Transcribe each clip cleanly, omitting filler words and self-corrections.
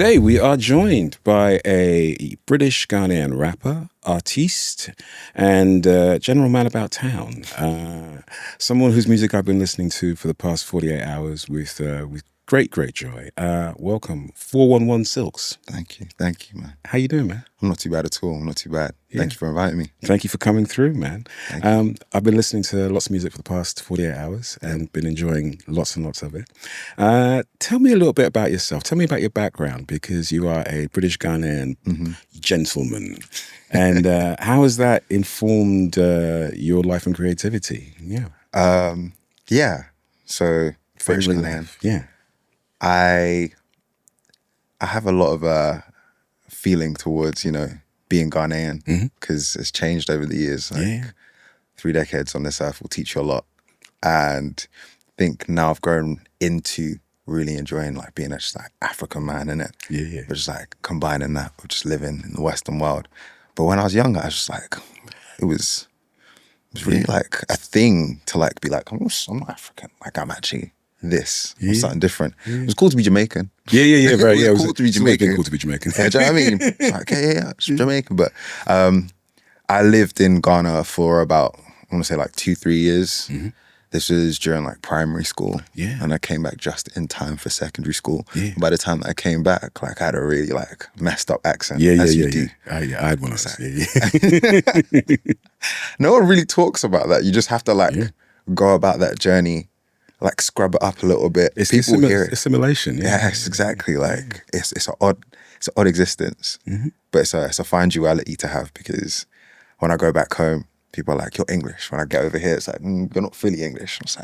Today we are joined by a British-Ghanaian rapper, artiste, and general man about town. Someone whose music I've been listening to for the past 48 hours with great joy. Welcome, 411 Silks. Thank you, man. How you doing, man? I'm not too bad at all. I'm not too bad. Yeah. Thank you for inviting me. Thank you for coming through, man. I've been listening to lots of music for the past 48 hours and been enjoying lots and lots of it. Tell me a little bit about yourself. Tell me about your background, because you are a British-Ghanaian gentleman. And how has that informed your life and creativity? So British-Ghanaian. Yeah. I have a lot of feeling towards, being Ghanaian, because it's changed over the years. 3 decades on this earth will teach you a lot. And I think now I've grown into really enjoying being just African man, innit? Yeah. But just combining that with just living in the Western world. But when I was younger, I was just it was really a thing to be I'm not African. I'm actually this. I'm something different. It was cool to be Jamaican. Yeah, right. It was cool to be Jamaican. Cool to be Jamaican. Yeah, do you know what I mean? It's Jamaican. But I lived in Ghana for about, I want to say 2-3 years. This was during primary school. Yeah. And I came back just in time for secondary school. Yeah. By the time that I came back, I had a really messed up accent. Yeah. I had one of those. No one really talks about that. You just have to go about that journey, scrub it up a little bit. It's people hear it. Assimilation. Yes, exactly. It's an odd existence, but it's a fine duality to have, because when I go back home, people are you're English. When I get over here, it's you're not fully English. I was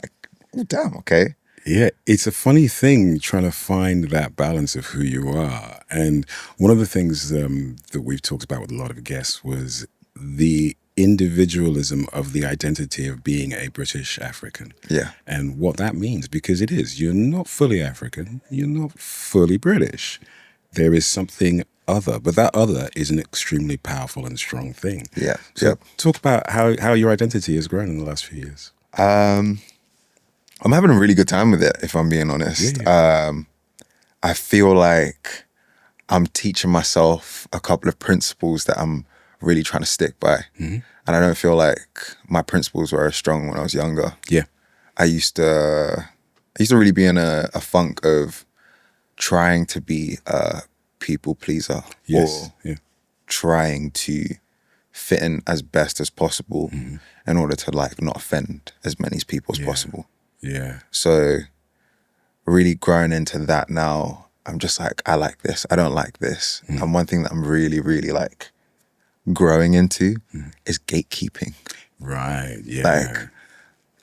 oh damn, okay. Yeah, it's a funny thing trying to find that balance of who you are. And one of the things that we've talked about with a lot of guests was the individualism of the identity of being a British African. Yeah. And what that means, because it is, you're not fully African, you're not fully British. There is something other, but that other is an extremely powerful and strong thing. Yeah. So talk about how your identity has grown in the last few years. I'm having a really good time with it, if I'm being honest. Yeah. I feel like I'm teaching myself a couple of principles that I'm really trying to stick by. And I don't feel like my principles were as strong when I was younger. Yeah. I used to really be in a funk of trying to be a people pleaser. Yes. Or trying to fit in as best as possible in order to not offend as many people as possible. Yeah. So really growing into that now, I'm just I like this, I don't like this. And one thing that I'm really, really growing into is gatekeeping. Right. Yeah.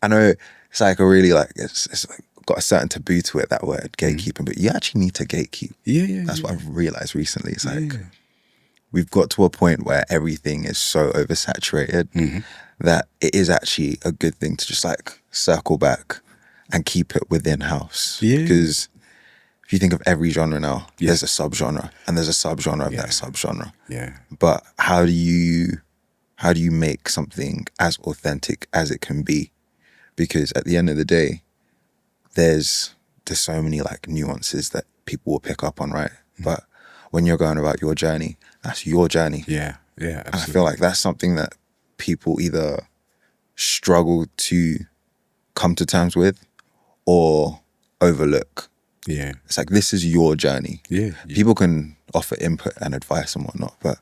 I know it's a really it's got a certain taboo to it, that word gatekeeping, but you actually need to gatekeep. Yeah. That's what I've realized recently. It's we've got to a point where everything is so oversaturated that it is actually a good thing to just circle back and keep it within house. Yeah. Because if you think of every genre now, there's a subgenre, and there's a subgenre of that subgenre. Yeah. But how do you make something as authentic as it can be? Because at the end of the day, there's so many nuances that people will pick up on, right? But when you're going about your journey, that's your journey. Yeah. Absolutely. And I feel that's something that people either struggle to come to terms with or overlook. Yeah. It's this is your journey. Yeah. People can offer input and advice and whatnot, but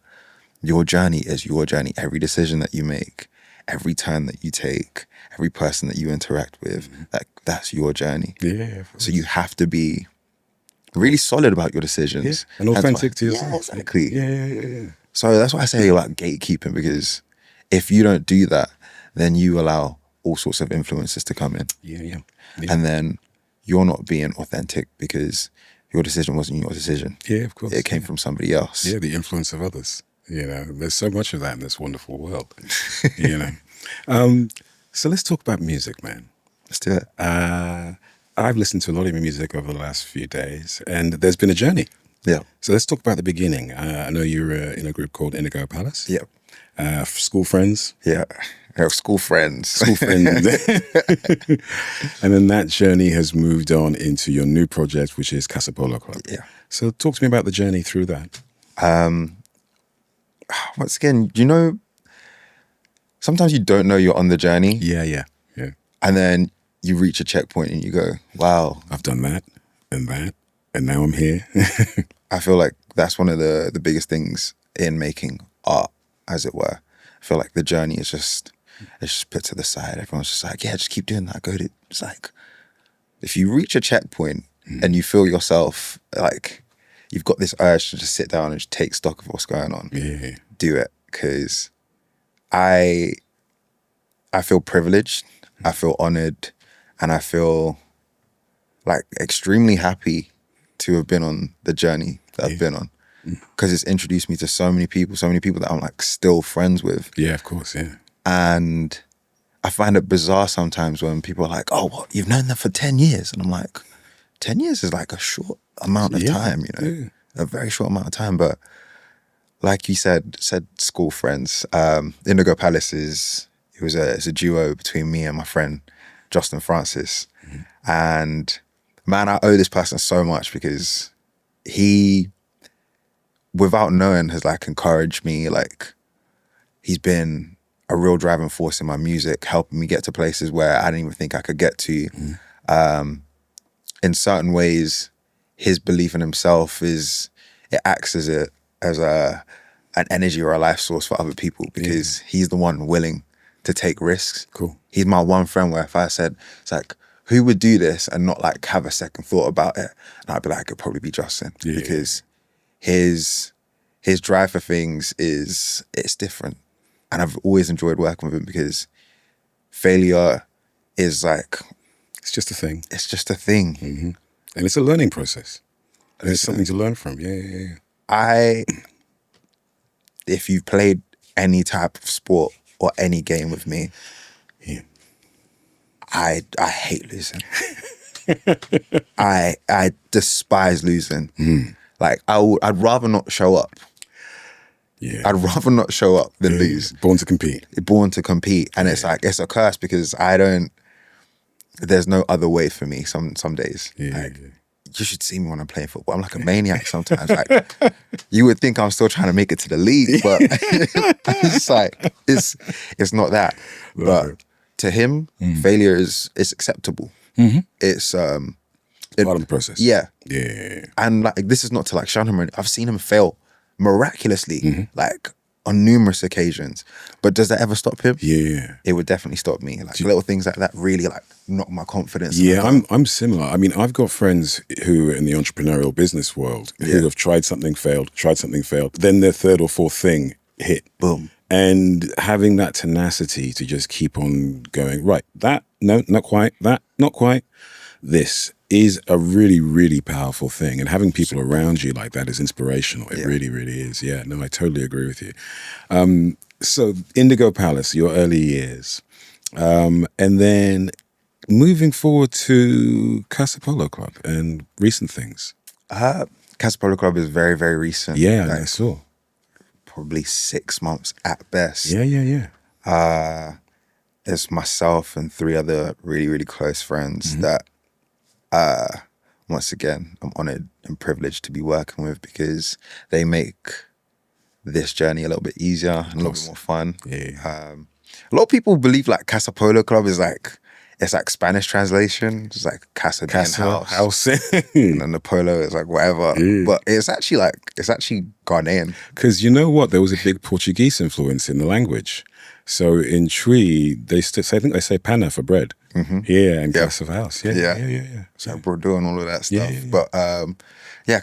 your journey is your journey. Every decision that you make, every turn that you take, every person that you interact with, that's your journey. Yeah. So you have to be really solid about your decisions. Yeah. And authentic to yourself. Yeah, exactly. Yeah. So that's why I say about gatekeeping, because if you don't do that, then you allow all sorts of influences to come in. Yeah. And then you're not being authentic because your decision wasn't your decision. Yeah, of course. It came from somebody else. Yeah, the influence of others. There's so much of that in this wonderful world. So let's talk about music, man. Let's do it. I've listened to a lot of your music over the last few days, and there's been a journey. Yeah. So let's talk about the beginning. I know you were in a group called Indigo Palace. Yep. School friends. Yeah. School friends. School friends. And then that journey has moved on into your new project, which is Casa Polo Club. Yeah. So talk to me about the journey through that. Once again, you know, sometimes you don't know you're on the journey. Yeah. And then you reach a checkpoint and you go, wow. I've done that, and now I'm here. I feel like that's one of the biggest things in making art, as it were. I feel like the journey is it's just put to the side. Everyone's just like, yeah, just keep doing that. It's like, if you reach a checkpoint and you feel yourself like you've got this urge to just sit down and just take stock of what's going on, do it. Because I feel privileged, I feel honored, and I feel like extremely happy to have been on the journey that I've been on. Because it's introduced me to so many people that I'm like still friends with. Yeah, of course, yeah. And I find it bizarre sometimes when people are like, oh, what, you've known them for 10 years? And I'm like, 10 years is like a short amount of time, you know, a very short amount of time. But like you said school friends. Indigo Palace it's a duo between me and my friend, Justin Francis. And man, I owe this person so much because he, without knowing, has like encouraged me. Like, he's been a real driving force in my music, helping me get to places where I didn't even think I could get to. In certain ways, his belief in himself it acts as an energy or a life source for other people, because he's the one willing to take risks. Cool. He's my one friend where if I said, it's like, who would do this and not like have a second thought about it? And I'd be like, it'd probably be Justin, because his drive for things it's different. And I've always enjoyed working with him because failure is like, it's just a thing. It's just a thing. And it's a learning process. And it's something to learn from. Yeah. If you've played any type of sport or any game with me, I hate losing. I despise losing. Like, I'd rather not show up. Yeah. I'd rather not show up than lose. Born to compete. And it's like, it's a curse because there's no other way for me some days. You should see me when I'm playing football. I'm like a maniac sometimes. Like, you would think I'm still trying to make it to the league, but it's like, it's not that. But to him, failure is acceptable. It's part of the process. Yeah. Yeah. And like, this is not to like shun him. I've seen him fail miraculously, like on numerous occasions. But does that ever stop him? Yeah. It would definitely stop me. Like, little things like that really like knock my confidence. Yeah, I'm similar. I mean, I've got friends who are in the entrepreneurial business world who have tried something, failed, then their third or fourth thing hit. Boom. And having that tenacity to just keep on going, right, that, no, not quite, that, not quite. This is a really, really powerful thing. And having people around you like that is inspirational. It really, really is. Yeah, no, I totally agree with you. So Indigo Palace, your early years. And then moving forward to Casa Polo Club and recent things. Casa Polo Club is very, very recent. Yeah, like, I saw. Probably 6 months at best. Yeah. It's myself and 3 other really, really close friends that, once again, I'm honored and privileged to be working with, because they make this journey a little bit easier and a little bit more fun. Yeah. A lot of people believe like Casa Polo Club is like, it's like Spanish translation. It's like Casa house. And then the polo is like whatever. Yeah. But it's actually Ghanaian. Because you know what? There was a big Portuguese influence in the language. So in Tree, I think they say pana for bread. Yeah, and Casa house. Yeah. So we're doing all of that stuff. But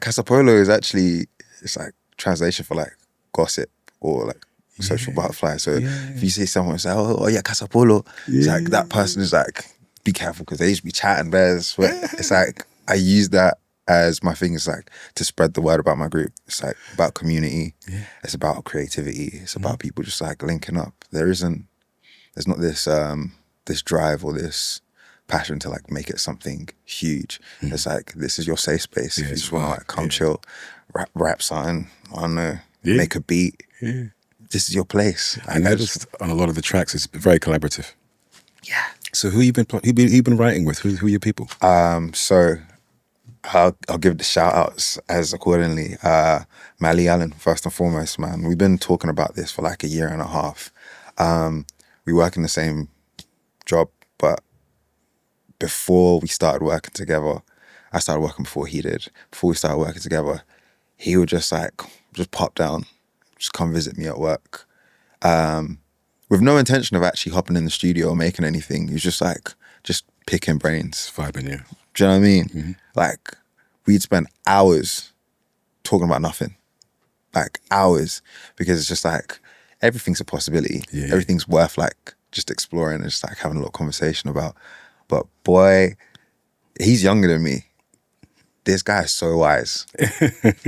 Casa Polo is actually, it's like translation for like gossip or like social butterfly. So if you see someone say, oh yeah, Casa Polo, it's like that person is like, be careful, because they used to be chatting bears. But it's like, I use that as my thing, is like to spread the word about my group. It's like about community. It's about creativity. It's about people just like linking up. There's not this drive or this passion to like make it something huge. It's like, this is your safe space. If you just want to like come chill, rap something, I don't know, make a beat, this is your place. I noticed on a lot of the tracks, it's very collaborative. Yeah. So who you been writing with? Who are your people? So I'll give the shout outs as accordingly. Marley Allen, first and foremost, man. We've been talking about this for like a year and a half. We work in the same job, but before we started working together, I started working before he did. Before we started working together, he would just pop down, just come visit me at work. With no intention of actually hopping in the studio or making anything. He was just picking brains. Vibing, yeah. Do you know what I mean? Mm-hmm. Like, we'd spend hours talking about nothing. Like, hours. Because it's just like, everything's a possibility. Yeah. Everything's worth like just exploring and just like having a little conversation about. But boy, he's younger than me. This guy is so wise.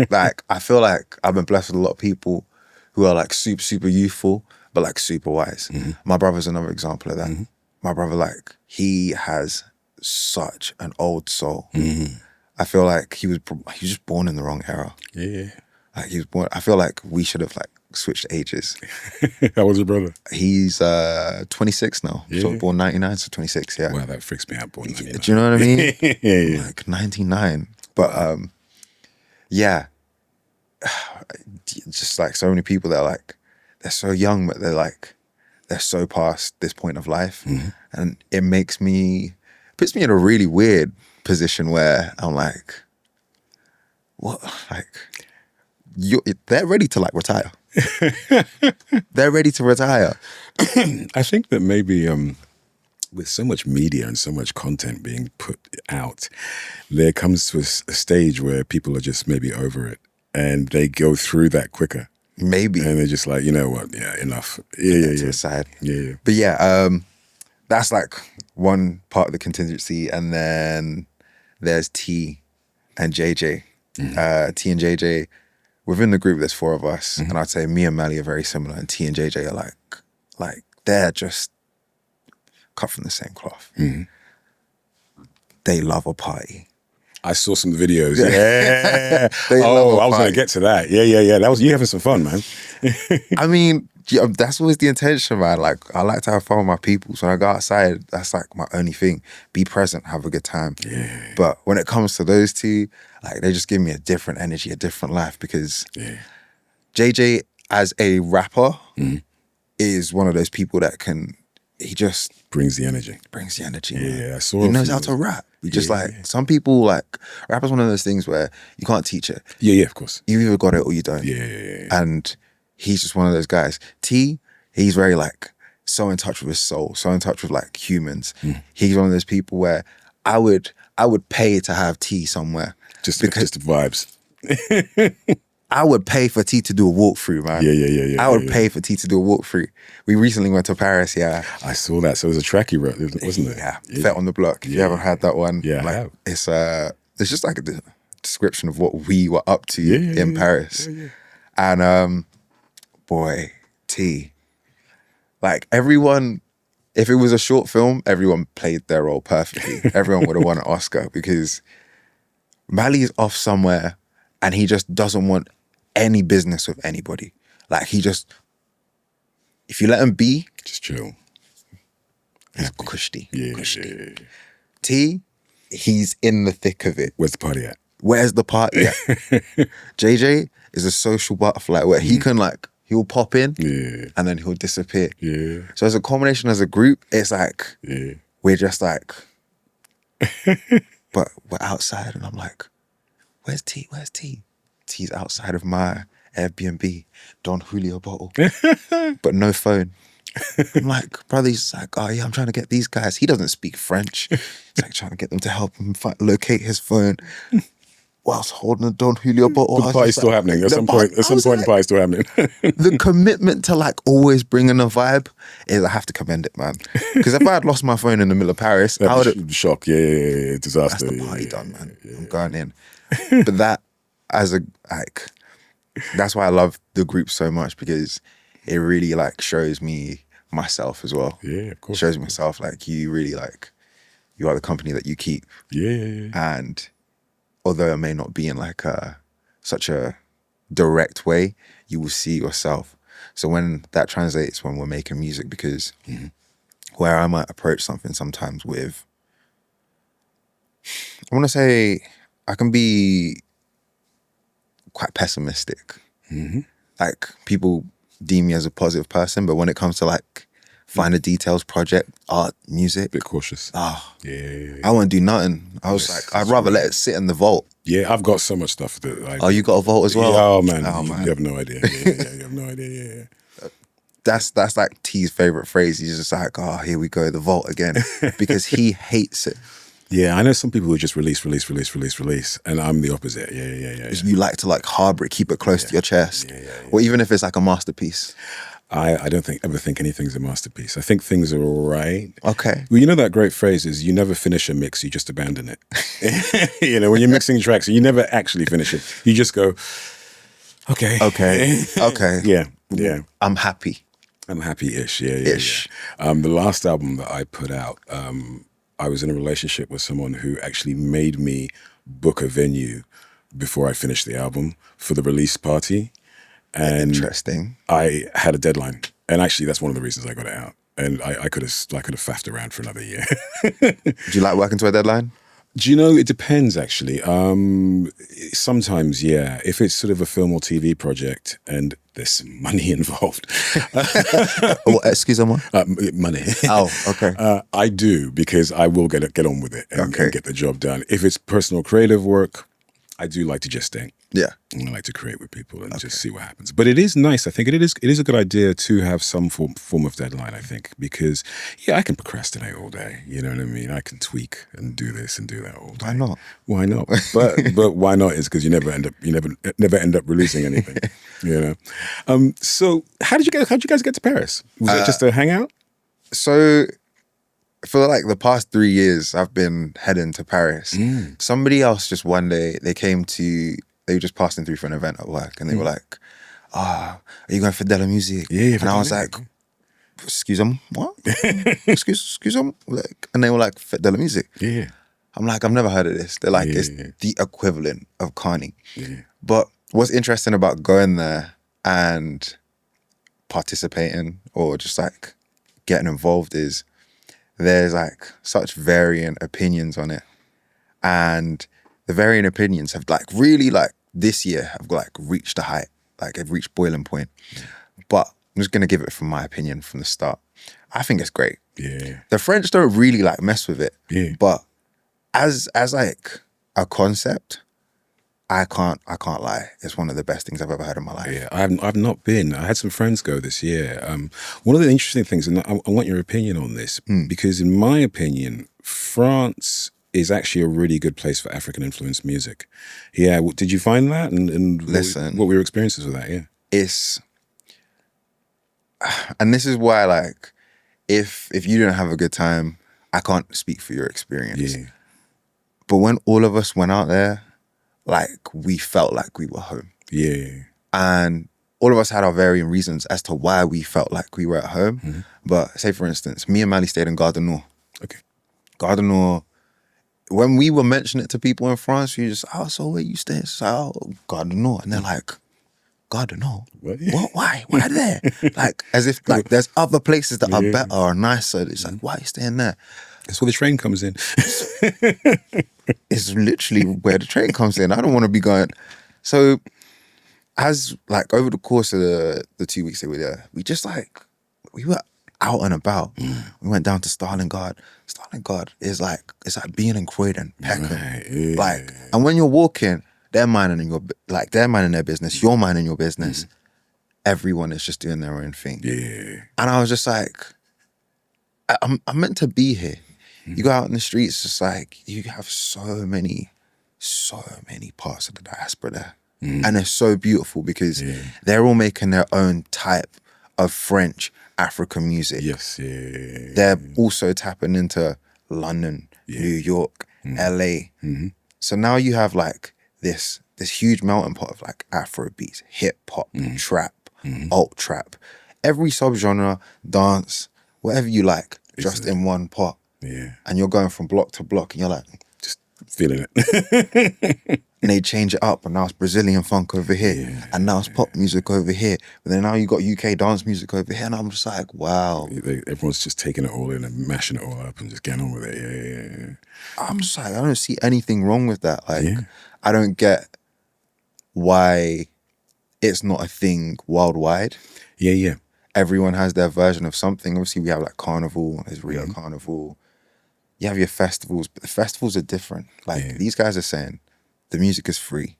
Like, I feel like I've been blessed with a lot of people who are like super, super youthful, but like super wise. Mm-hmm. My brother's another example of that. Mm-hmm. My brother, like, he has such an old soul. Mm-hmm. I feel like he was just born in the wrong era. Yeah. Like, he was born. I feel like we should have like switched ages. How old's your brother? He's 26 now. Yeah. So born 99, so 26. Yeah. Wow, that freaks me out. Born 99. Do you know what I mean? Yeah. Like 99. But yeah, just like so many people that are like, they're so young, but they're so past this point of life. Mm-hmm. And it puts me in a really weird position where I'm like, what? Like, they're ready to like retire. They're ready to retire. I think that maybe with so much media and so much content being put out, there comes to a stage where people are just maybe over it and they go through that quicker. Maybe. And they're just like, you know what? Yeah, enough. Yeah. To the side. Yeah. But yeah, that's like one part of the contingency. And then there's T and JJ. Mm-hmm. T and JJ, within the group, there's 4 of us. Mm-hmm. And I'd say me and Mally are very similar. And T and JJ are like they're just cut from the same cloth. Mm-hmm. They love a party. I saw some videos. Yeah. I was going to get to that. Yeah. That was you having some fun, man. I mean, yeah, that's always the intention, man. Like, I like to have fun with my people. So when I go outside, that's like my only thing. Be present, have a good time. Yeah. But when it comes to those two, like, they just give me a different energy, a different life. Because JJ, as a rapper, is one of those people that he just brings the energy. Yeah, I saw. He knows how to rap. Some people, like, rap is one of those things where you can't teach it. Yeah, of course. You either got it or you don't. Yeah. And he's just one of those guys. T, he's very like so in touch with his soul, so in touch with like humans. He's one of those people where I would pay to have T somewhere. Just the vibes. I would pay for T to do a walkthrough, man. Yeah. I would pay for T to do a walkthrough. We recently went to Paris, yeah. I saw that. So it was a track you wrote, wasn't it? Yeah. Fete on the Block. If you haven't had that one, I like, have. It's just like a description of what we were up to in Paris. Yeah. And boy, T, like, everyone, if it was a short film, everyone played their role perfectly. Everyone would have won an Oscar because Mali's off somewhere and he just doesn't want any business with anybody. Like, if you let him be, just chill. He's cushy. Yeah. T, he's in the thick of it. Where's the party at? JJ is a social butterfly where he can, like, he'll pop in and then he'll disappear. Yeah. So as a combination, as a group, it's like, we're just like, but we're outside and I'm like, where's T? T's outside of my Airbnb, Don Julio bottle, but no phone. I'm like, brother, he's like, oh yeah, I'm trying to get these guys. He doesn't speak French. He's like trying to get them to help him locate his phone. Whilst holding a Don Julio bottle. The party's still happening. At some point, the party's still happening. The commitment to like always bringing a vibe is, I have to commend it, man. Because if I had lost my phone in the middle of Paris, I would have... Shock, yeah, disaster. That's the party done, man. Yeah. I'm going in. But that, that's why I love the group so much, because it really like shows me myself as well. Yeah, of course. It shows me myself, like, you really like, you are the company that you keep. Yeah. And although it may not be in like such a direct way, you will see yourself. So when that translates when we're making music, because where I might approach something sometimes with, I want to say I can be quite pessimistic. Like people deem me as a positive person, but when it comes to like finer details, project, art, music, Bit cautious. I won't do nothing. I was like, I'd rather let it sit in the vault. Yeah, I've got so much stuff that You got a vault as well? Yeah, oh man, man. You have no idea. Yeah, you have no idea. Yeah. That's like T's favorite phrase. He's just like, here we go, the vault again, because he hates it. Yeah, I know some people who just release, and I'm the opposite. Yeah. You like to like harbor it, keep it close to your chest, or even if it's like a masterpiece. I don't ever think anything's a masterpiece. I think things are all right. Okay. Well, you know that great phrase is you never finish a mix, you just abandon it. You know, when you're mixing tracks, you never actually finish it. You just go, okay. Yeah. I'm happy. I'm happy-ish. Yeah. Ish. The last album that I put out, I was in a relationship with someone who actually made me book a venue before I finished the album for the release party. And interesting. I had a deadline, and actually, that's one of the reasons I got it out. And I could have faffed around for another year. Do you like working to a deadline? Do you know? It depends, actually. Sometimes, yeah. If it's sort of a film or TV project, and there's some money involved. Excuse me. Money. Oh, okay. I do, because I will get on with it and get the job done. If it's personal creative work, I do like to just think. Yeah. And I like to create with people and just see what happens. But it is nice. I think it is a good idea to have some form of deadline, I think, because, I can procrastinate all day. You know what I mean? I can tweak and do this and do that all day. Why not? Why not? But why not is because you never end up releasing anything. You know? So how'd you guys get to Paris? Was it just a hangout? So for like the past 3 years, I've been heading to Paris. Somebody else just one day, they were just passing through for an event at work, and they were like, are you going for de la Musique? Yeah. And I was like, excuse them, what? excuse them? Like, and they were like, Fete de la Musique. Yeah. I'm like, I've never heard of this. They're like, it's the equivalent of Carney. Yeah. But what's interesting about going there and participating or just like getting involved is there's like such varying opinions on it. And the varying opinions have like really like this year have like reached a height, like have reached boiling point. But I'm just gonna give it from my opinion from the start. I think it's great. Yeah. The French don't really like mess with it. Yeah. But as like a concept, I can't lie. It's one of the best things I've ever heard in my life. Yeah, I've not been. I had some friends go this year. One of the interesting things, and I want your opinion on this, because in my opinion, France is actually a really good place for African influenced music. Yeah, did you find that? And listen, what were your experiences with that? Yeah, and this is why, like, if you didn't have a good time, I can't speak for your experience. Yeah. But when all of us went out there, like, we felt like we were home. Yeah. And all of us had our varying reasons as to why we felt like we were at home. But say, for instance, me and Marley stayed in Gare du Nord. Okay. Gare du Nord, when we were mentioning it to people in France, we just, so where you staying? So, Gare du Nord. And they're like, Gare du Nord? What? Why? Why there? Like, as if, like, there's other places that are better or nicer. It's like, why are you staying there? That's where the train comes in. It's literally where the train comes in. I don't want to be going. So, as like over the course of the 2 weeks they were there, we were out and about. We went down to Stalingrad. Stalingrad is like, it's like being in Croydon, Peckham. Right, yeah. Like, and when you're walking, they're minding their business, you're minding your business. Everyone is just doing their own thing. Yeah. And I was just like, I'm meant to be here. You go out in the streets, it's like, you have so many parts of the diaspora there. And it's so beautiful because they're all making their own type of French African music. Yes, yeah. They're also tapping into London, New York, LA. So now you have like this huge melting pot of like Afro beats, hip hop, trap, alt trap, every subgenre, dance, whatever you like, just in one pot. Yeah. And you're going from block to block and you're like, just feeling it. and they change it up, and now it's Brazilian funk over here, and now it's pop music over here. But then now you got UK dance music over here, and I'm just like, wow. Everyone's just taking it all in and mashing it all up and just getting on with it. Yeah. I'm just like, I don't see anything wrong with that. Like, I don't get why it's not a thing worldwide. Yeah. Everyone has their version of something. Obviously, we have like Carnival, there's Rio Carnival. You have your festivals, but the festivals are different. Like, these guys are saying the music is free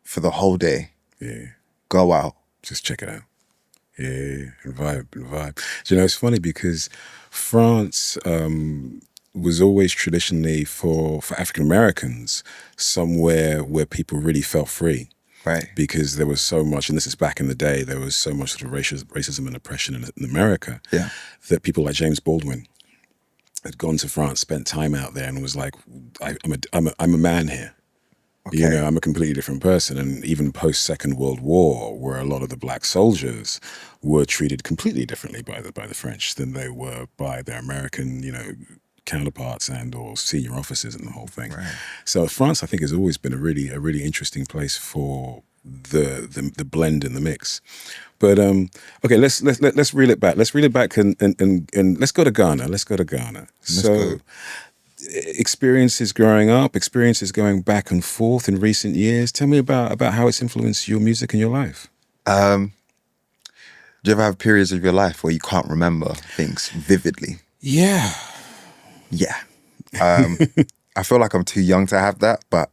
for the whole day. Yeah. Go out. Just check it out. Yeah, and vibe. Do you know, it's funny because France was always traditionally for African Americans somewhere where people really felt free. Right. Because there was so much, and this is back in the day, there was so much sort of racism and oppression in America that people like James Baldwin had gone to France, spent time out there, and was like, I'm a man here. Okay. You know, I'm a completely different person. And even post Second World War, where a lot of the black soldiers were treated completely differently by the French than they were by their American, you know, counterparts and or senior officers and the whole thing. Right. So France, I think, has always been a really interesting place for the blend and the mix. But okay, let's reel it back. Let's reel it back and let's go to Ghana. So experiences growing up, experiences going back and forth in recent years. Tell me about how it's influenced your music and your life. Do you ever have periods of your life where you can't remember things vividly? Yeah. I feel like I'm too young to have that, but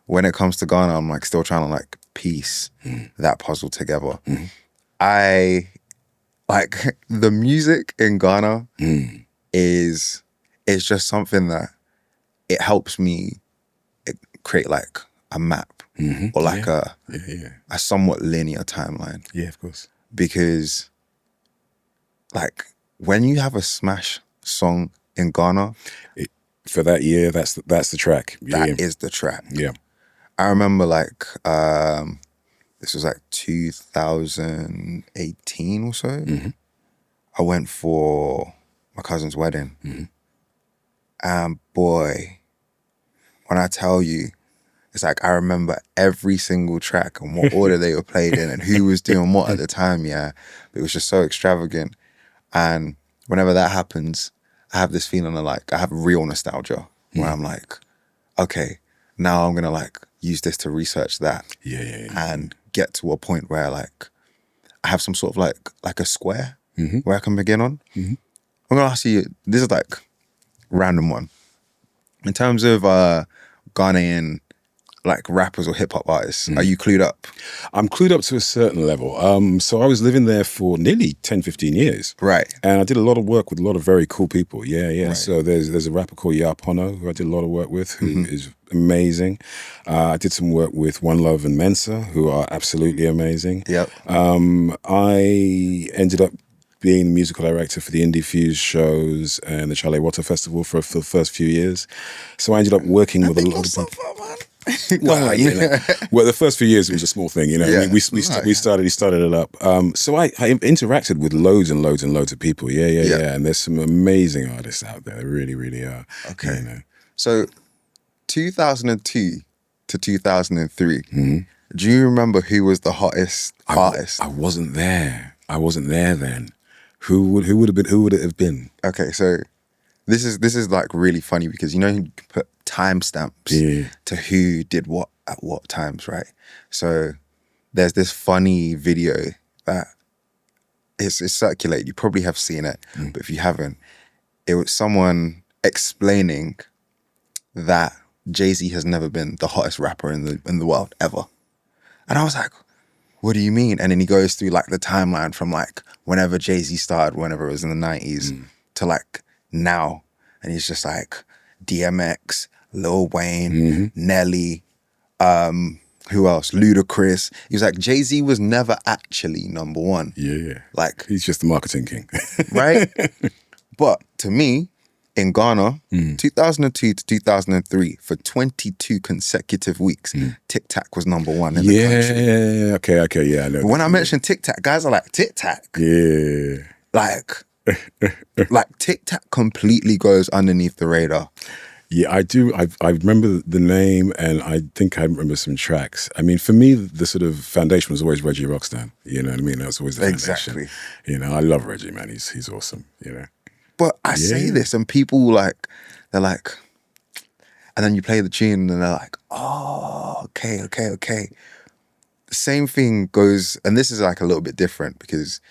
when it comes to Ghana, I'm like still trying to like piece that puzzle together. I like the music in Ghana is just something that it helps me create like a map or like a somewhat linear timeline. Yeah, of course. Because like when you have a smash song in Ghana, for that year, that's the track. That is the track. Yeah. I remember like this was like 2018 or so. I went for my cousin's wedding. And boy, when I tell you, it's like I remember every single track and what order they were played in and who was doing what at the time, It was just so extravagant. And whenever that happens, I have this feeling of like, I have real nostalgia where I'm like, okay, now I'm going to like use this to research that. And get to a point where like, I have some sort of like a square where I can begin on. I'm going to ask you, this is like random one. In terms of Ghanaian like rappers or hip hop artists, are you clued up? I'm clued up to a certain level. So I was living there for nearly 10, 15 years. Right. And I did a lot of work with a lot of very cool people. Right. So there's a rapper called Yapono who I did a lot of work with, who is amazing. I did some work with One Love and Mensa, who are absolutely amazing. I ended up being the musical director for the Indie Fuse shows and the Chale Wata Festival for the first few years. So I ended up working with a lot of people. Well, well, the first few years it was a small thing, you know. I mean, we started it up. So I interacted with loads and loads and loads of people. And there's some amazing artists out there. There really, really are. Okay. You know. So 2002 to 2003. Do you remember who was the hottest artist? I wasn't there. Then. Who would it have been? Okay, so this is like really funny because you know you put timestamps to who did what at what times, right? So there's this funny video that it's circulated. You probably have seen it, but if you haven't, it was someone explaining that Jay-Z has never been the hottest rapper in the world ever, and I was like, what do you mean? And then he goes through like the timeline from like whenever Jay-Z started, whenever it was in the 90s to like now. And he's just like DMX, Lil Wayne, Nelly, who else? Ludacris. He was like, Jay-Z was never actually number one. Like, he's just the marketing king. Right? But to me, in Ghana, 2002 to 2003, for 22 consecutive weeks, Tic Tac was number one in the country. Okay, I know. But when I mention Tic Tac, guys are like, Tic Tac? Like Tic Tac completely goes underneath the radar. Yeah, I do. I remember the name, and I think I remember some tracks. I mean, for me, the sort of foundation was always Reggie Rockstar. You know what I mean? That was always the foundation. Exactly. You know, I love Reggie, man. He's awesome. You know. But I say this, and people like, they're like, and then you play the tune, and they're like, oh, okay. The same thing goes, and this is like a little bit different because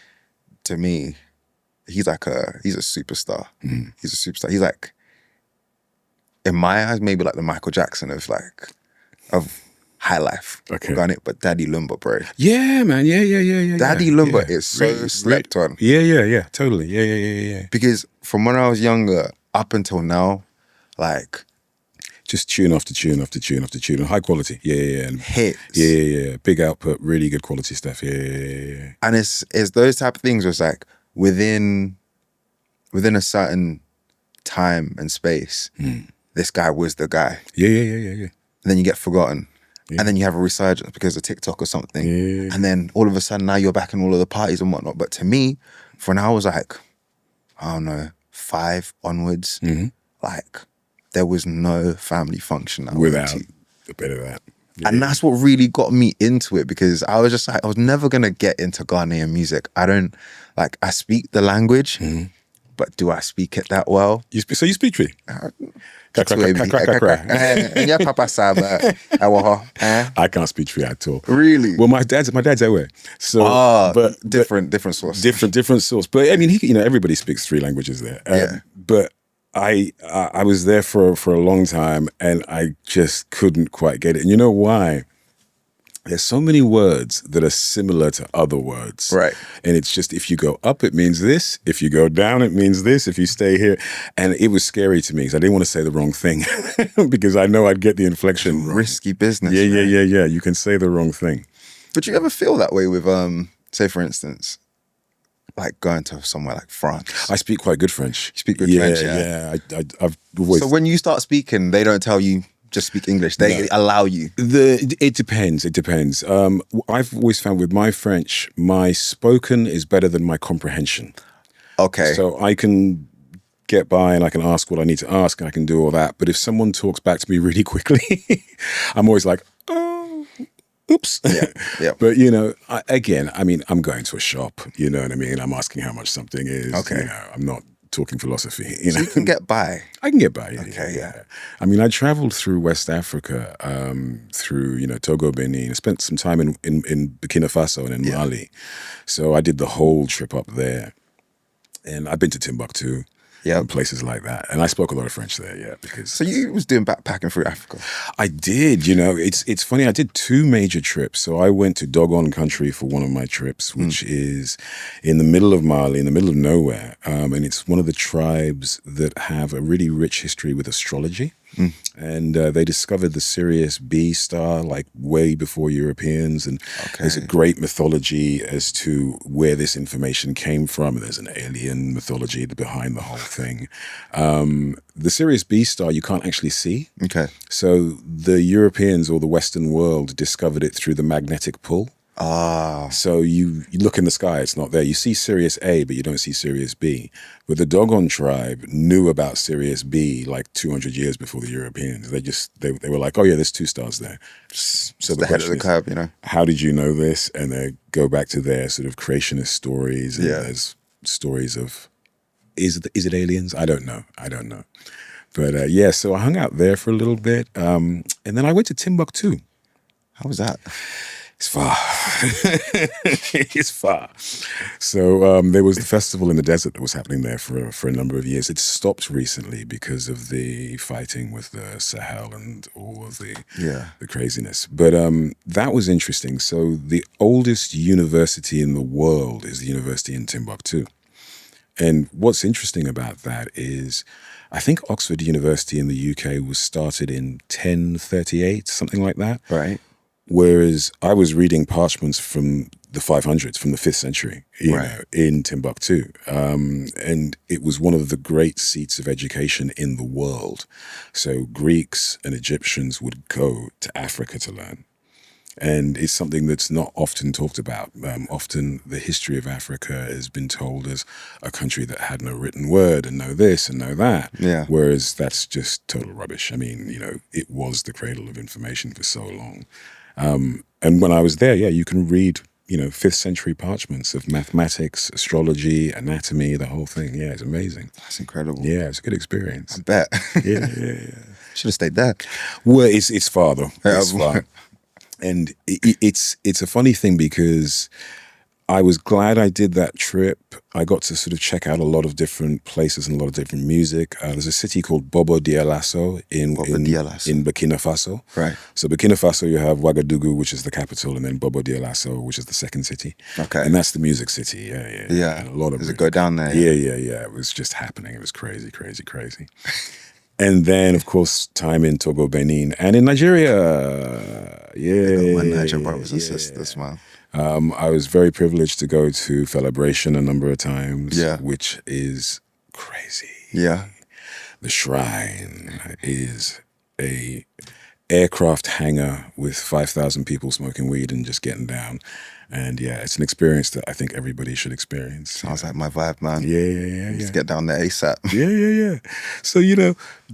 to me, he's a superstar. He's a superstar. He's like, in my eyes, maybe like the Michael Jackson of high life. Okay. But Daddy Lumba, bro. Yeah, man. Yeah. Daddy Lumba is so slept on. Yeah. Totally. Yeah. Because from when I was younger up until now, like, just tune after tune after tune after tune, and high quality. Yeah. And hits. Yeah. Big output, really good quality stuff. Yeah. And it's those type of things where it's like within a certain time and space, this guy was the guy. Yeah. And then you get forgotten. Yeah. And then you have a resurgence because of TikTok or something. Yeah. And then all of a sudden now you're back in all of the parties and whatnot. But to me, when I was like, I don't know, 5 onwards, like there was no family function without a bit of that. Yeah. And that's what really got me into it, because I was just like, I was never going to get into Ghanaian music. I speak the language, but do I speak it that well? So you speak Tree? I can't speak Tree at all. Really? Well, my dad's away. So, but different source. Different source. But I mean, everybody speaks 3 languages there. But I was there for a long time, and I just couldn't quite get it. And you know why? There's so many words that are similar to other words. Right. And it's just, if you go up, it means this. If you go down, it means this. If you stay here. And it was scary to me because I didn't want to say the wrong thing because I know I'd get the inflection wrong. Risky business. Yeah. You can say the wrong thing. But you ever feel that way with, say for instance, like going to somewhere like France? I speak quite good French. You speak good French, yeah. I've always... So when you start speaking, they don't tell you just speak English. They allow you. It depends. I've always found with my French, my spoken is better than my comprehension. Okay. So I can get by and I can ask what I need to ask and I can do all that. But if someone talks back to me really quickly, I'm always like, oh, oops. Yeah. But, I'm going to a shop, you know what I mean? I'm asking how much something is. Okay. I'm not talking philosophy. So you can get by. I can get by. Okay, yeah. I mean, I traveled through West Africa, through Togo, Benin. I spent some time in Burkina Faso and in Mali, so I did the whole trip up there. And I've been to Timbuktu, and places like that. And I spoke a lot of French there, because... So you was doing backpacking through Africa? I did, It's funny, I did 2 major trips. So I went to Dogon country for one of my trips, which is in the middle of Mali, in the middle of nowhere. And it's one of the tribes that have a really rich history with astrology. And they discovered the Sirius B star like way before Europeans, and there's a great mythology as to where this information came from. There's an alien mythology behind the whole thing. The Sirius B star you can't actually see. Okay. So the Europeans or the Western world discovered it through the magnetic pull. So you look in the sky, it's not there. You see Sirius A, but you don't see Sirius B. But the Dogon tribe knew about Sirius B like 200 years before the Europeans. They were like, oh yeah, there's 2 stars there. So the head of the curve, how did you know this? And they go back to their sort of creationist stories. And there's stories of, is it aliens? I don't know. But so I hung out there for a little bit. And then I went to Timbuktu. How was that? It's far. It's far. So there was the festival in the desert that was happening there for a number of years. It stopped recently because of the fighting with the Sahel and all of the craziness. But that was interesting. So the oldest university in the world is the university in Timbuktu. And what's interesting about that is I think Oxford University in the UK was started in 1038, something like that. Right. Whereas I was reading parchments from the 500s, from the 5th century, in Timbuktu. And it was one of the great seats of education in the world. So Greeks and Egyptians would go to Africa to learn. And it's something that's not often talked about. Often the history of Africa has been told as a country that had no written word and no this and no that. Yeah. Whereas that's just total rubbish. I mean, it was the cradle of information for so long. And when I was there, you can read, 5th century parchments of mathematics, astrology, anatomy, the whole thing. Yeah, it's amazing. That's incredible. Yeah, it's a good experience. I bet. Yeah. Should have stayed there. Well, it's far though. It's far. And it's a funny thing because I was glad I did that trip. I got to sort of check out a lot of different places and a lot of different music. There's a city called Bobo Dioulasso in Burkina Faso. Right. So Burkina Faso, you have Ouagadougou, which is the capital, and then Bobo Dioulasso, which is the second city. Okay. And that's the music city. Yeah. And a lot of Does it go down there? Yeah. It was just happening. It was crazy. And then, of course, time in Togo, Benin, and in Nigeria. Yeah. My Nigerian brothers and sisters, man. I was very privileged to go to Celebration a number of times, Yeah. which is crazy. Yeah. The Shrine is a aircraft hangar with 5,000 people smoking weed and just getting down. And yeah, it's an experience that I think everybody should experience. Sounds like my vibe, man. Yeah. Let's get down there ASAP. Yeah. So,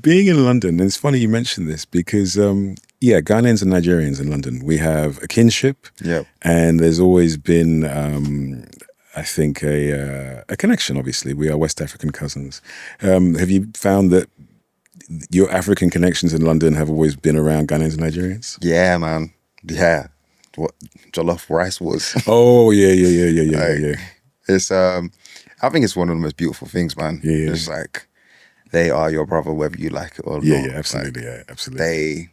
being in London, and it's funny you mentioned this because, Ghanaians and Nigerians in London, we have a kinship. Yep. And there's always been, I think, a connection, obviously. We are West African cousins. Have you found that your African connections in London have always been around Ghanaians and Nigerians? Yeah, man. Yeah. What jollof rice was. Oh, yeah. It's I think it's one of the most beautiful things, man. Yeah. It's like they are your brother whether you like it or not. Yeah, absolutely. Absolutely.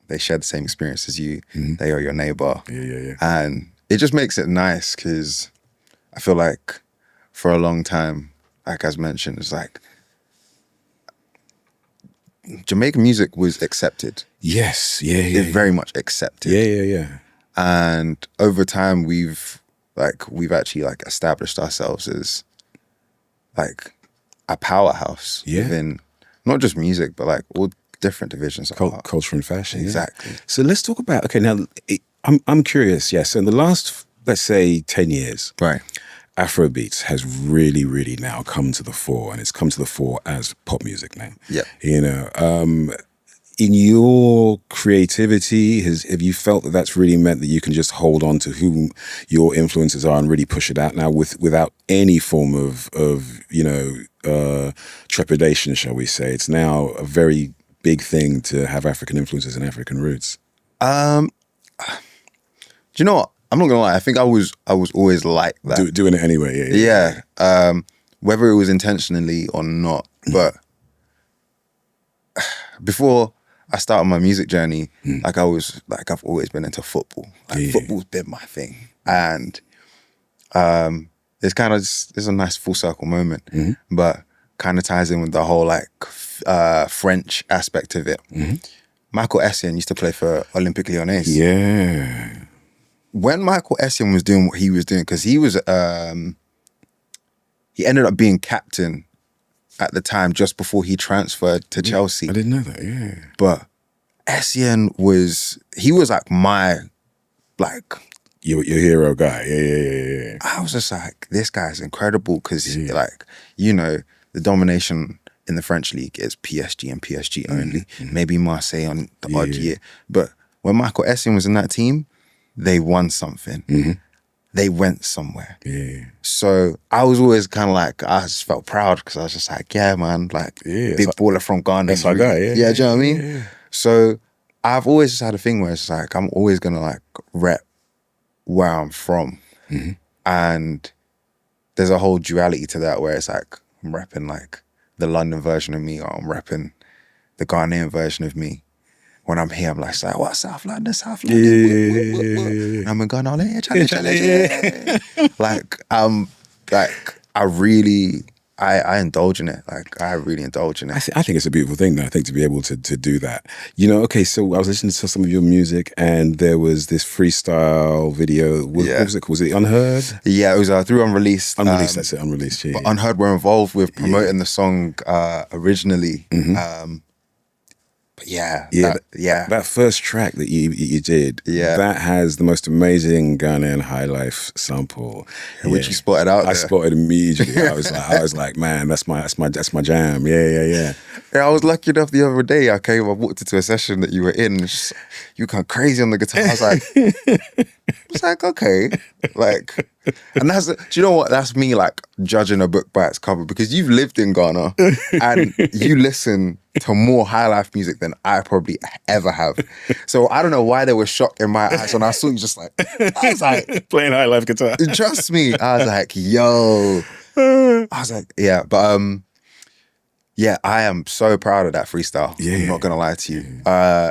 They share the same experience as you. Mm-hmm. They are your neighbor. Yeah. And it just makes it nice because I feel like for a long time, like as mentioned, it's like Jamaican music was accepted. Yes, yeah. It's very much accepted. Yeah. And over time, we've actually established ourselves as like a powerhouse within not just music, but like all different divisions of art. Culture and fashion. Exactly. Yeah. So let's talk about, now I'm curious, yes. In the last, let's say 10 years, right, Afrobeats has really, really now come to the fore, and it's come to the fore as pop music now. Yeah. In your creativity, have you felt that that's really meant that you can just hold on to who your influences are and really push it out now without any form of trepidation, shall we say? It's now a very big thing to have African influences and African roots. Do you know what? I'm not gonna lie. I think I was always like that. Doing it anyway. Yeah. Whether it was intentionally or not, but before I started my music journey, I've always been into football. Football's been my thing, and it's a nice full circle moment, but kind of ties in with the whole French aspect of it. Michael Essien used to play for Olympique Lyonnais. Yeah. When Michael Essien was doing what he was doing, because he ended up being captain at the time just before he transferred to Chelsea. I didn't know that, yeah. But Essien was like my, Your hero guy, yeah. I was just like, this guy's incredible because the domination in the French league is PSG and PSG only. Maybe Marseille on the odd year. But when Michael Essien was in that team, they won something. They went somewhere. Yeah. So I was always kind of I just felt proud because I was just like, yeah, man, big baller from Ghana. That's our guy, yeah. Yeah, do you know what I mean? Yeah. So I've always just had a thing where it's like, I'm always going to rep where I'm from. And there's a whole duality to that where it's like, I'm repping the London version of me, or I'm repping the Ghanaian version of me. When I'm here, I'm like, what, South London? Yeah. And I'm in Ghana, I indulge in it. I really indulge in it. I think it's a beautiful thing, though, I think, to be able to do that. Okay, so I was listening to some of your music, and there was this freestyle video. What was it called? Was it Unheard? Yeah, it was through Unreleased. Unreleased, that's it, Unreleased. Yeah. But Unheard were involved with promoting the song originally. But yeah, Yeah, yeah. that first track that you did, Yeah. that has the most amazing Ghanaian high life sample. Which you spotted out I there. spotted immediately. I was like, man, that's my jam. Yeah. Yeah, I was lucky enough the other day. I walked into a session that you were in. And you gone crazy on the guitar. I was like, okay, like, and do you know what? That's me like judging a book by its cover, because you've lived in Ghana and you listen to more high life music than I probably ever have. So I don't know why there was shock in my eyes when I saw you. I was like playing high life guitar. Trust me, I was like, yo. I was like, yeah, but yeah, I am so proud of that freestyle. Yeah. I'm not gonna lie to you.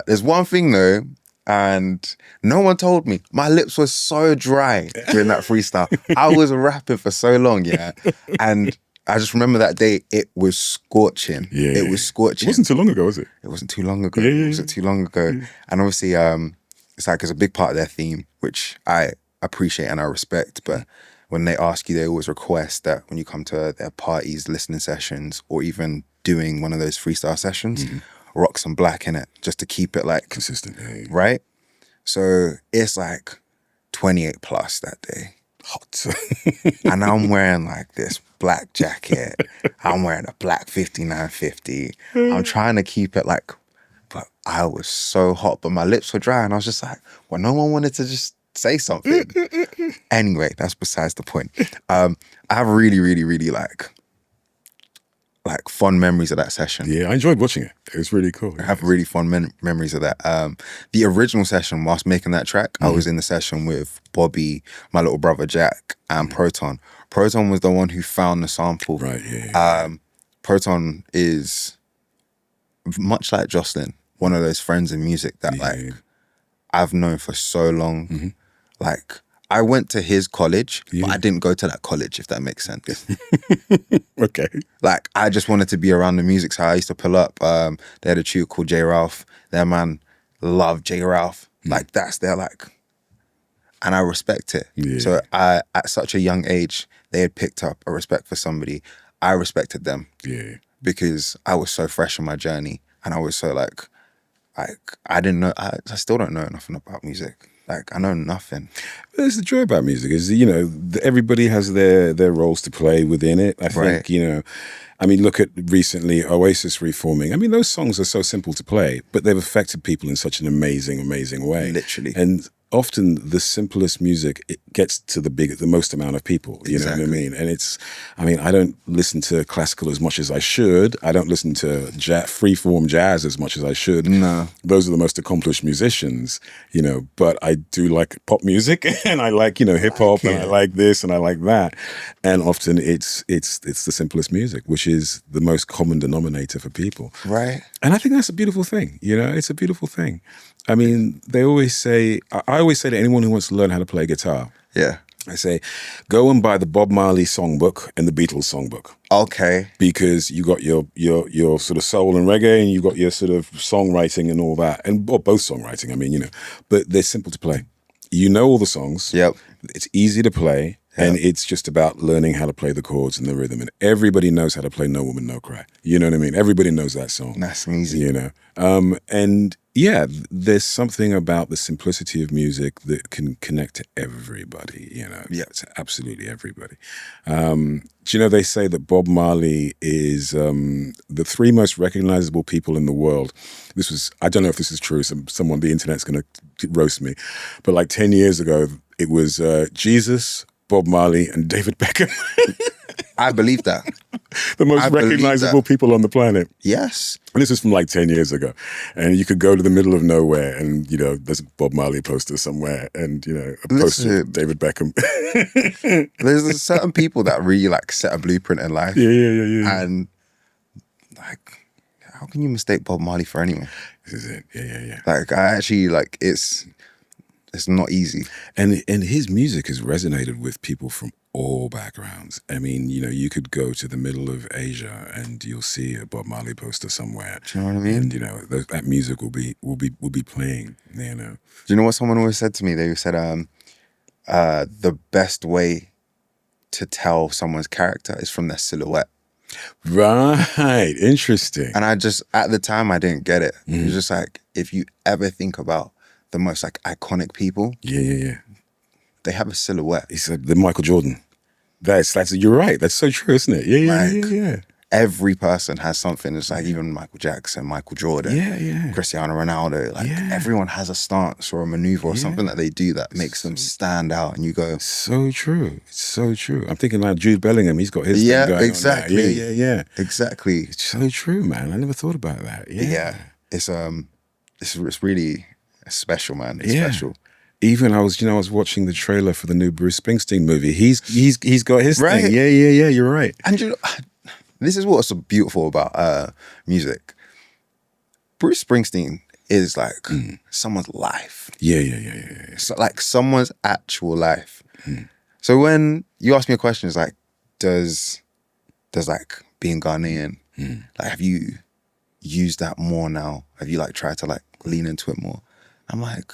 There's one thing though, and no one told me. My lips were so dry during that freestyle. I was rapping for so long, yeah. And I just remember that day, it was scorching. Yeah. It was scorching. It wasn't too long ago, was it? It wasn't too long ago. Yeah. It wasn't too long ago. Yeah. And obviously, it's like it's a big part of their theme, which I appreciate and I respect. But when they ask you, they always request that when you come to their parties, listening sessions, or even doing one of those freestyle sessions, rock some black in it, just to keep it like consistent, right? So it's like 28 plus that day. Hot. And I'm wearing like this black jacket. I'm wearing a black 5950. I'm trying to keep it like, but I was so hot, but my lips were dry. And I was just like, well, no one wanted to just say something. Anyway, that's besides the point. I have really, really, really like fond memories of that session. Yeah, I enjoyed watching it. It was really cool. I have really fond memories of that. The original session, whilst making that track, I was in the session with Bobby, my little brother Jack, and Proton. Proton was the one who found the sample. Right, yeah. Proton is much like Jocelyn, one of those friends in music that like I've known for so long. Like, I went to his college, but I didn't go to that college, if that makes sense. Okay. Like, I just wanted to be around the music, so I used to pull up. They had a tutor called J. Ralph. Their man loved J. Ralph. Like, that's their like, and I respect it. Yeah. So at such a young age, they had picked up a respect for somebody. I respected them. Yeah. Because I was so fresh in my journey, and I was so like I didn't know. I still don't know nothing about music. Like, I know nothing. There's the joy about music is, everybody has their roles to play within it. I think, I mean, look at recently Oasis reforming. I mean, those songs are so simple to play, but they've affected people in such an amazing, amazing way. Literally. And often the simplest music, it gets to the most amount of people, you know what I mean? And I don't listen to classical as much as I should. I don't listen to freeform jazz as much as I should. No. Those are the most accomplished musicians, but I do like pop music and I like, hip hop and I like this and I like that. And often it's the simplest music, which is the most common denominator for people. Right. And I think that's a beautiful thing, it's a beautiful thing. I mean, I always say to anyone who wants to learn how to play guitar, I say, go and buy the Bob Marley songbook and the Beatles songbook. Okay. Because you got your sort of soul and reggae, and you got your sort of songwriting and all that, or both songwriting. I mean, but they're simple to play. You know all the songs. Yep. It's easy to play. And it's just about learning how to play the chords and the rhythm. And everybody knows how to play No Woman, No Cry. You know what I mean? Everybody knows that song. That's easy. And yeah, there's something about the simplicity of music that can connect to everybody, to absolutely everybody. Do you know they say that Bob Marley is the three most recognizable people in the world? I don't know if this is true, someone on the internet's going to roast me, but like 10 years ago, it was Jesus, Bob Marley, and David Beckham. I believe that. The most recognizable people on the planet. Yes. And this is from like 10 years ago. And you could go to the middle of nowhere and, there's a Bob Marley poster somewhere and, a poster of David Beckham. There's certain people that really like set a blueprint in life. Yeah. And like, how can you mistake Bob Marley for anyone? This is it. Yeah. Like, I actually like, it's not easy. And his music has resonated with people from all backgrounds. I mean, you could go to the middle of Asia and you'll see a Bob Marley poster somewhere. Do you know what I mean? And that music will be playing. Do you know what someone always said to me? They said, the best way to tell someone's character is from their silhouette. Right. Interesting. And I just, at the time, I didn't get it. It was just like, if you ever think about the most like iconic people, Yeah. they have a silhouette. It's the Michael Jordan. That's you're right. That's so true, isn't it? Yeah. Every person has something. It's like even Michael Jackson, Michael Jordan, Cristiano Ronaldo. Like everyone has a stance or a maneuver or something that they do that makes them stand out. And you go, so true. It's so true. I'm thinking like Jude Bellingham. He's got his thing going exactly. on now. Yeah. Exactly. It's so true, man. I never thought about that. Yeah. It's really special, man. It's special. Even I was watching the trailer for the new Bruce Springsteen movie. He's got his Right. thing. Yeah. You're right. And you know, this is what's so beautiful about music. Bruce Springsteen is like someone's life. Yeah. So like someone's actual life. So when you ask me a question, it's like, does like being Ghanaian, like have you used that more now? Have you like tried to like lean into it more? I'm like,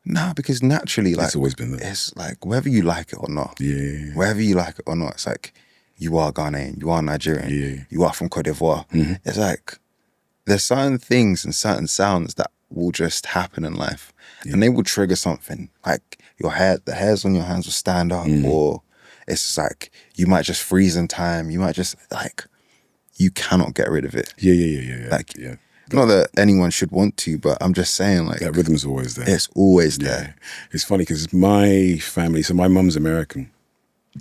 nah, because naturally, like it's always been there. It's like whether you like it or not. Yeah. Whether you like it or not, it's like you are Ghanaian, you are Nigerian, you are from Cote d'Ivoire. It's like there's certain things and certain sounds that will just happen in life, and they will trigger something. Like the hairs on your hands will stand up, or it's just like you might just freeze in time. You might just like you cannot get rid of it. Yeah. Like not that anyone should want to, but I'm just saying like that rhythm's always there. It's always there. It's funny because my family. So my mum's American.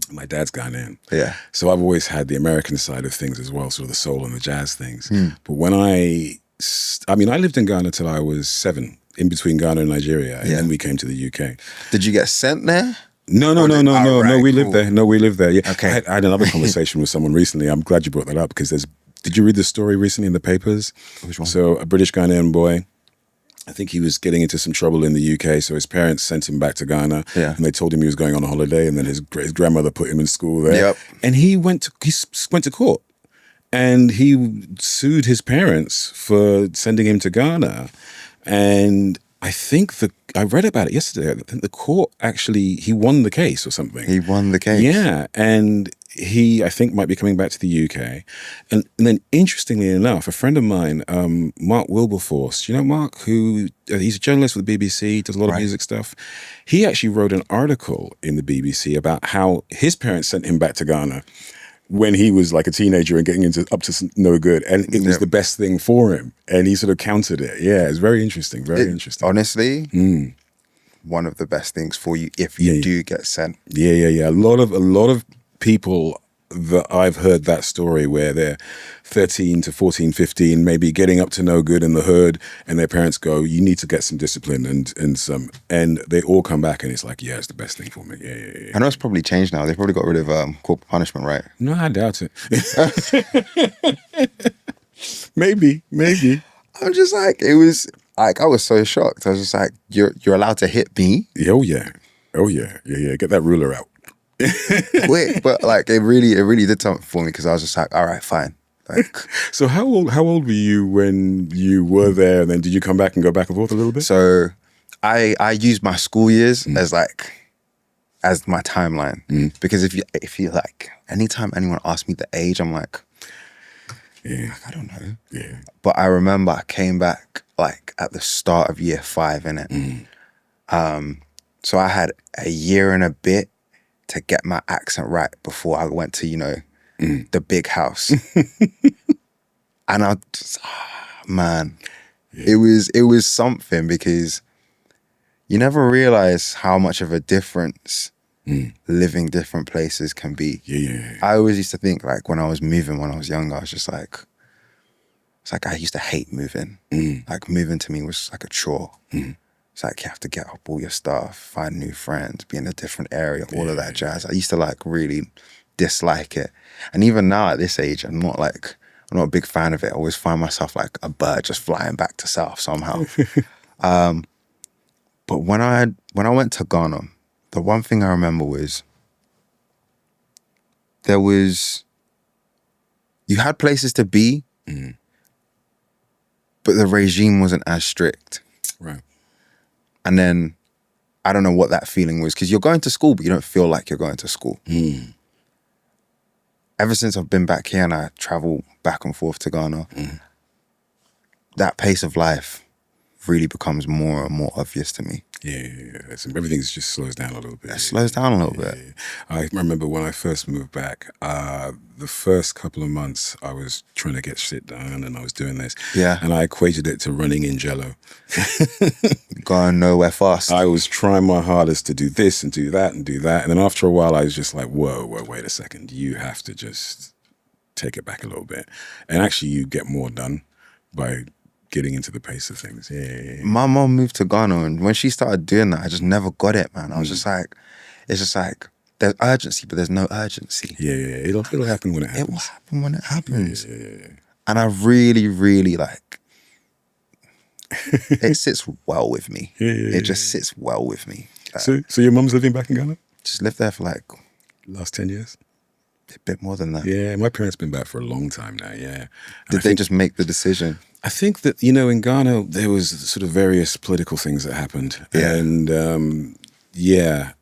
My dad's Ghanaian. Yeah. So I've always had the American side of things as well, sort of the soul and the jazz things. But when I lived in Ghana till I was 7, in between Ghana and Nigeria, and then we came to the UK. Did you get sent there? No. We lived there. No, we lived there. Yeah. Okay. I had another conversation with someone recently. I'm glad you brought that up because did you read the story recently in the papers? Which one? So a British-Ghanaian boy, I think he was getting into some trouble in the UK, so his parents sent him back to Ghana, and they told him he was going on a holiday, and then his grandmother put him in school there. Yep. And he went to court, and he sued his parents for sending him to Ghana, and I think I read about it yesterday. I think the court he won the case or something. He won the case. Yeah, and he, I think, might be coming back to the UK. And then, interestingly enough, a friend of mine, Mark Wilberforce, you know Mark, he's a journalist with the BBC, does a lot of music stuff. He actually wrote an article in the BBC about how his parents sent him back to Ghana when he was like a teenager and getting up to no good. And it was the best thing for him. And he sort of countered it. Yeah, it's very interesting, interesting. Honestly, one of the best things for you if you do get sent. Yeah. A lot of people that I've heard that story where they're 13 to 14, 15, maybe getting up to no good in the hood, and their parents go, you need to get some discipline and they all come back and it's like, yeah, it's the best thing for me. Yeah. I know it's probably changed now. They probably got rid of corporal punishment, right? No, I doubt it. Maybe. I'm just like, it was like, I was so shocked. I was just like, you're allowed to hit me? Oh yeah. Get that ruler out. Quick, but like it really did something for me because I was just like, all right, fine. Like, so how old were you when you were there, and then did you come back and go back and forth a little bit? So I used my school years as my timeline because if you like anytime anyone asks me the age, I'm like, I don't know. Yeah. But I remember I came back like at the start of year 5 in it. So I had a year and a bit to get my accent right before I went to, the big house. And I just, man, it was something because you never realize how much of a difference living different places can be. Yeah. I always used to think like when I was moving, when I was younger, I was just like, it's like I used to hate moving. Like moving to me was like a chore. It's like you have to get up all your stuff, find new friends, be in a different area, all of that jazz. I used to like really dislike it. And even now at this age, I'm not a big fan of it. I always find myself like a bird just flying back to South somehow. But when I went to Ghana, the one thing I remember was you had places to be, but the regime wasn't as strict. Right. And then I don't know what that feeling was because you're going to school, but you don't feel like you're going to school. ever since I've been back here and I travel back and forth to Ghana, that pace of life really becomes more and more obvious to me. Yeah. So everything just slows down a little bit. It slows down a little bit. I remember when I first moved back, the first couple of months I was trying to get shit done and I was doing this. Yeah. And I equated it to running in jello. Going nowhere fast. I was trying my hardest to do this and do that and do that. And then after a while, I was just like, whoa, wait a second. You have to just take it back a little bit. And actually, you get more done by getting into the pace of things. Yeah. My mom moved to Ghana, and when she started doing that, I just never got it, man. I was just like, it's just like, there's urgency, but there's no urgency. Yeah. It'll happen when it happens. It will happen when it happens. Yeah. And I really, really like, it sits well with me. Yeah. It just sits well with me. So your mum's living back in Ghana? Just lived there for like last 10 years? a bit more than that. Yeah, my parents been back for a long time now, yeah. Did they just make the decision? I think that, in Ghana, there was sort of various political things that happened. Yeah. And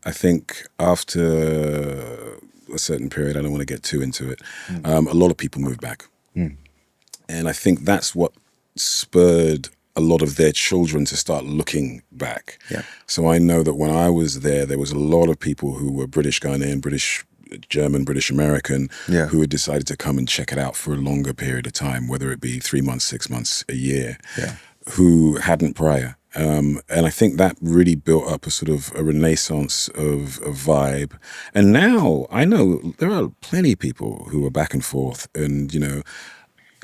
I think after a certain period, I don't want to get too into it, a lot of people moved back. And I think that's what spurred a lot of their children to start looking back. Yeah. So I know that when I was there was a lot of people who were British-Ghanaian, British-German, British-American, who had decided to come and check it out for a longer period of time, whether it be 3 months, 6 months, a year, who hadn't prior. And I think that really built up a sort of a renaissance of a vibe. And now I know there are plenty of people who are back and forth, and,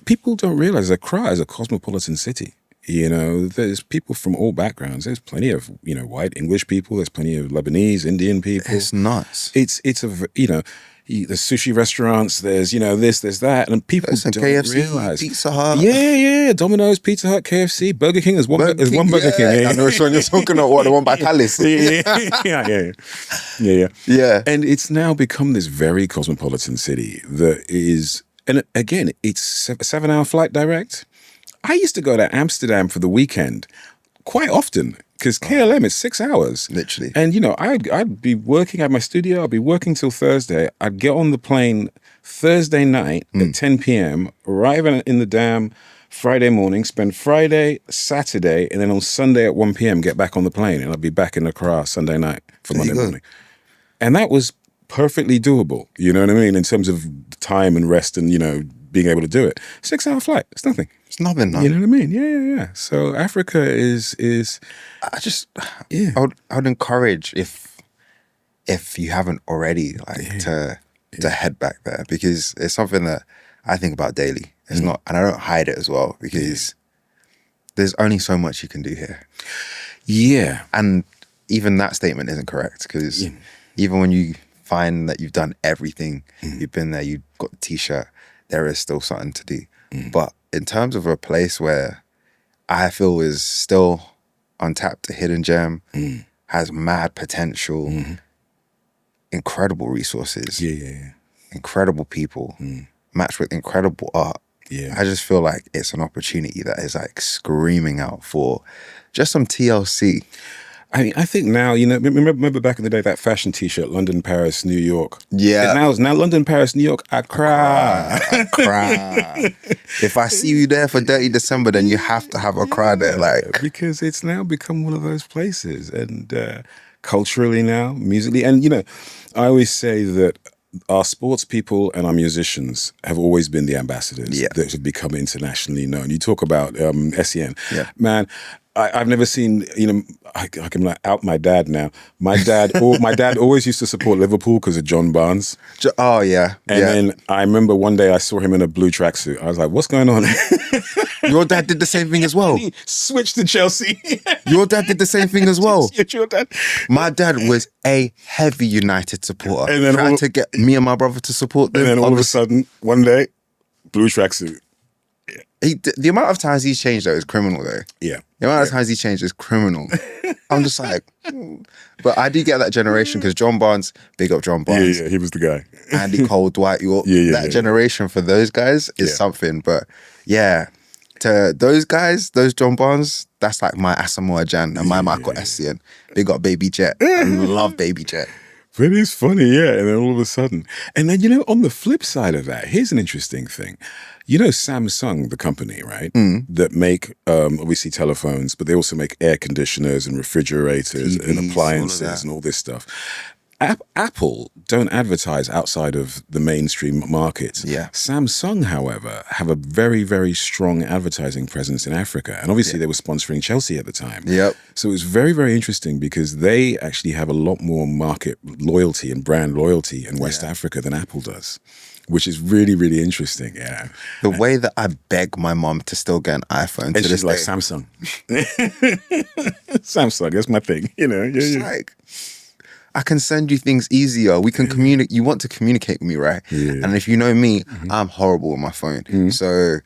people don't realize Accra is a cosmopolitan city. There's people from all backgrounds. There's plenty of, white English people. There's plenty of Lebanese, Indian people. It's nuts. It's there's sushi restaurants. There's, this, there's that. And people don't KFC, realize. Pizza Hut. Yeah. Domino's, Pizza Hut, KFC, Burger King. There's one Burger King. I know which one you're talking about, the one by Palace. Yeah. And it's now become this very cosmopolitan city that is, and again, it's a 7-hour flight direct. I used to go to Amsterdam for the weekend quite often because KLM is 6 hours. Literally. And, I'd be working at my studio. I'd be working till Thursday. I'd get on the plane Thursday night at 10 p.m., arrive in the Dam Friday morning, spend Friday, Saturday, and then on Sunday at 1 p.m. get back on the plane. And I'd be back in Accra Sunday night for Monday morning. And that was perfectly doable, you know what I mean, in terms of time and rest and, being able to do it. 6-hour flight, it's nothing. It's nothing, no. You know what I mean? Yeah. So Africa is I would encourage if you haven't already, to head back there, because it's something that I think about daily. It's not, and I don't hide it as well, because there's only so much you can do here. Yeah. And even that statement isn't correct, because even when you find that you've done everything, you've been there, you've got the t-shirt, there is still something to do. But in terms of a place where I feel is still untapped, a hidden gem, has mad potential, incredible resources, incredible people, matched with incredible art. I just feel like it's an opportunity that is like screaming out for just some TLC. I mean, I think now, remember back in the day, that fashion t-shirt, London, Paris, New York. Yeah. Now London, Paris, New York, Accra. If I see you there for Dirty December, then you have to have Accra there. Because it's now become one of those places. And culturally now, musically. And, I always say that our sports people and our musicians have always been the ambassadors that have become internationally known. You talk about SEN. Man, I've never seen, I can like out my dad now. My dad always used to support Liverpool because of John Barnes. Oh, yeah. And then I remember one day I saw him in a blue tracksuit. I was like, what's going on? Your dad did the same thing as well. He switched to Chelsea. Your dad did the same thing as well. Your dad. My dad was a heavy United supporter. And then trying to get me and my brother to support them. And then all of a sudden, one day, blue tracksuit. The amount of times he's changed, though, is criminal, though. Yeah. The amount of times he's changed is criminal. I'm just like, but I do get that generation, because John Barnes, big up John Barnes. Yeah, he was the guy. Andy Cole, Dwight York. That generation for those guys is something. But to those guys, those John Barnes, that's like my Asamoah Gyan and my Michael Essien. Big up Baby Jet. I love Baby Jet. But it's funny, yeah. And then all of a sudden, and then, on the flip side of that, here's an interesting thing. Samsung, the company, right? That make obviously telephones, but they also make air conditioners and refrigerators and TVs, appliances and all this stuff. Apple don't advertise outside of the mainstream markets. Yeah. Samsung, however, have a very, very strong advertising presence in Africa. And obviously they were sponsoring Chelsea at the time. Yep. So it was very, very interesting because they actually have a lot more market loyalty and brand loyalty in West Africa than Apple does, which is really, really interesting. Yeah. The way that I beg my mom to still get an iPhone And to she's this like, day. Samsung. Samsung, that's my thing. It's like, I can send you things easier. We can communicate. You want to communicate with me, right? Yeah. And if you know me, I'm horrible with my phone. So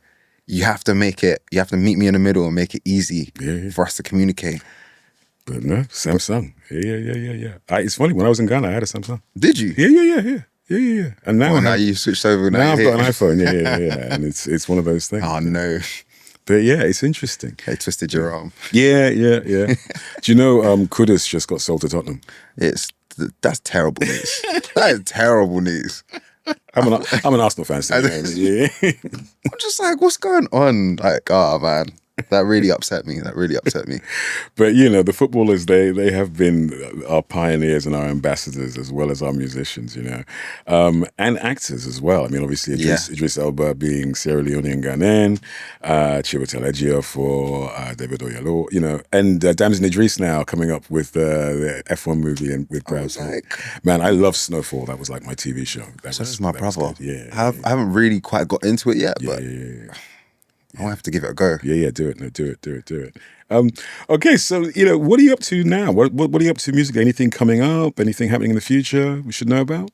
you have to meet me in the middle and make it easy for us to communicate. But no, Samsung. Yeah. It's funny, when I was in Ghana, I had a Samsung. Did you? Yeah. And now, you switched over. now I've got an iPhone. Yeah. And it's one of those things. Oh, no. But yeah, it's interesting. They twisted your arm. Yeah. Do you know Kudus just got sold to Tottenham? That's terrible news. That is terrible news. I'm an Arsenal fan. So yeah. I'm just like, what's going on? Like, oh man, that really upset me. But the footballers, they have been our pioneers and our ambassadors as well as our musicians, and actors as well. I mean, obviously Idris Elba being Sierra Leonean Ghanaian, Chiwetel Ejiofor for David Oyelowo, and Damson Idris now coming up with the F1 movie and with Brad. Man, I love Snowfall. That was like my TV show. That was my brother. Yeah, I haven't really quite got into it yet, but. Yeah. I'll have to give it a go. Yeah, do it. No, do it. Okay, so, what are you up to now? What are you up to musically? Anything coming up? Anything happening in the future we should know about?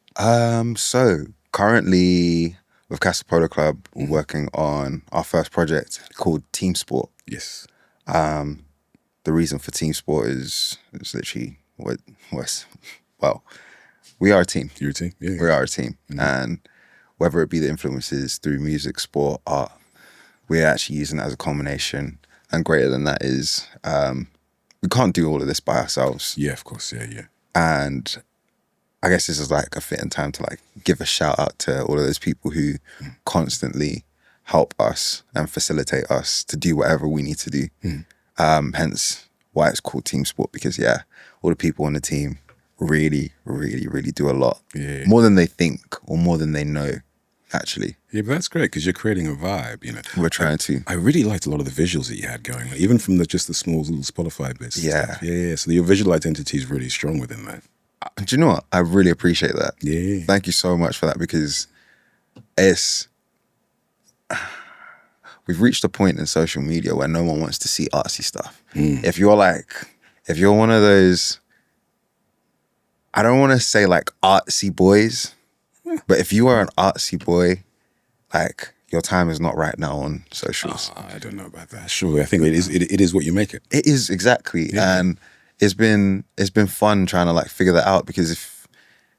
So currently with Casa Polo Club, we're working on our first project called Team Sport. Yes. The reason for Team Sport is literally we are a team. You're a team? Yeah. We are a team. And whether it be the influences through music, sport, art, we're actually using it as a culmination. And greater than that is, we can't do all of this by ourselves. Yeah, of course. Yeah. And I guess this is like a fitting time to like give a shout out to all of those people who constantly help us and facilitate us to do whatever we need to do. Hence why it's called Team Sport, because all the people on the team really, really, really do a lot. Yeah. More than they think or more than they know. Actually. Yeah, but that's great because you're creating a vibe, We're trying to. I really liked a lot of the visuals that you had going, even from just the small little Spotify bits. Yeah. Yeah. So your visual identity is really strong within that. Do you know what? I really appreciate that. Yeah. Thank you so much for that, because we've reached a point in social media where no one wants to see artsy stuff. If you're one of those, I don't want to say like artsy boys, but if you are an artsy boy, like your time is not right now on socials. I don't know about that. Sure, I think it is what you make it. It is, exactly. Yeah. And it's been fun trying to like figure that out, because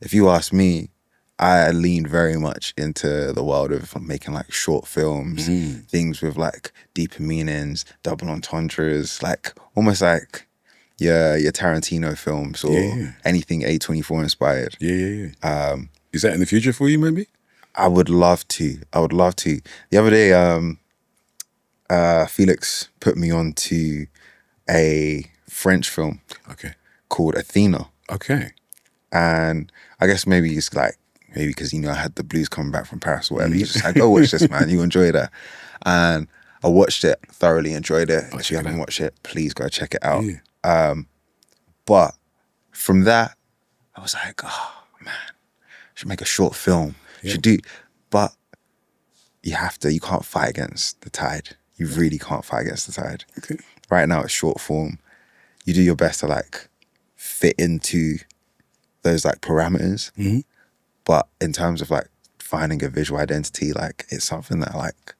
if you ask me, I lean very much into the world of making like short films, things with like deeper meanings, double entendres, like almost like your Tarantino films or anything A24 inspired. Yeah. Is that in the future for you, maybe? I would love to. The other day, Felix put me on to a French film called Athena. Okay. And I guess maybe it's like, because, I had the blues coming back from Paris or whatever. He's just like, go watch this, man. You enjoy that. And I watched it, thoroughly enjoyed it. If you haven't watched it, please go check it out. Yeah. But from that, I was like, oh, man, I should make a short film. Should do, but you can't fight against the tide. You really can't fight against the tide. Okay. Right now it's short form. You do your best to like fit into those like parameters. But in terms of like finding a visual identity, like it's something that like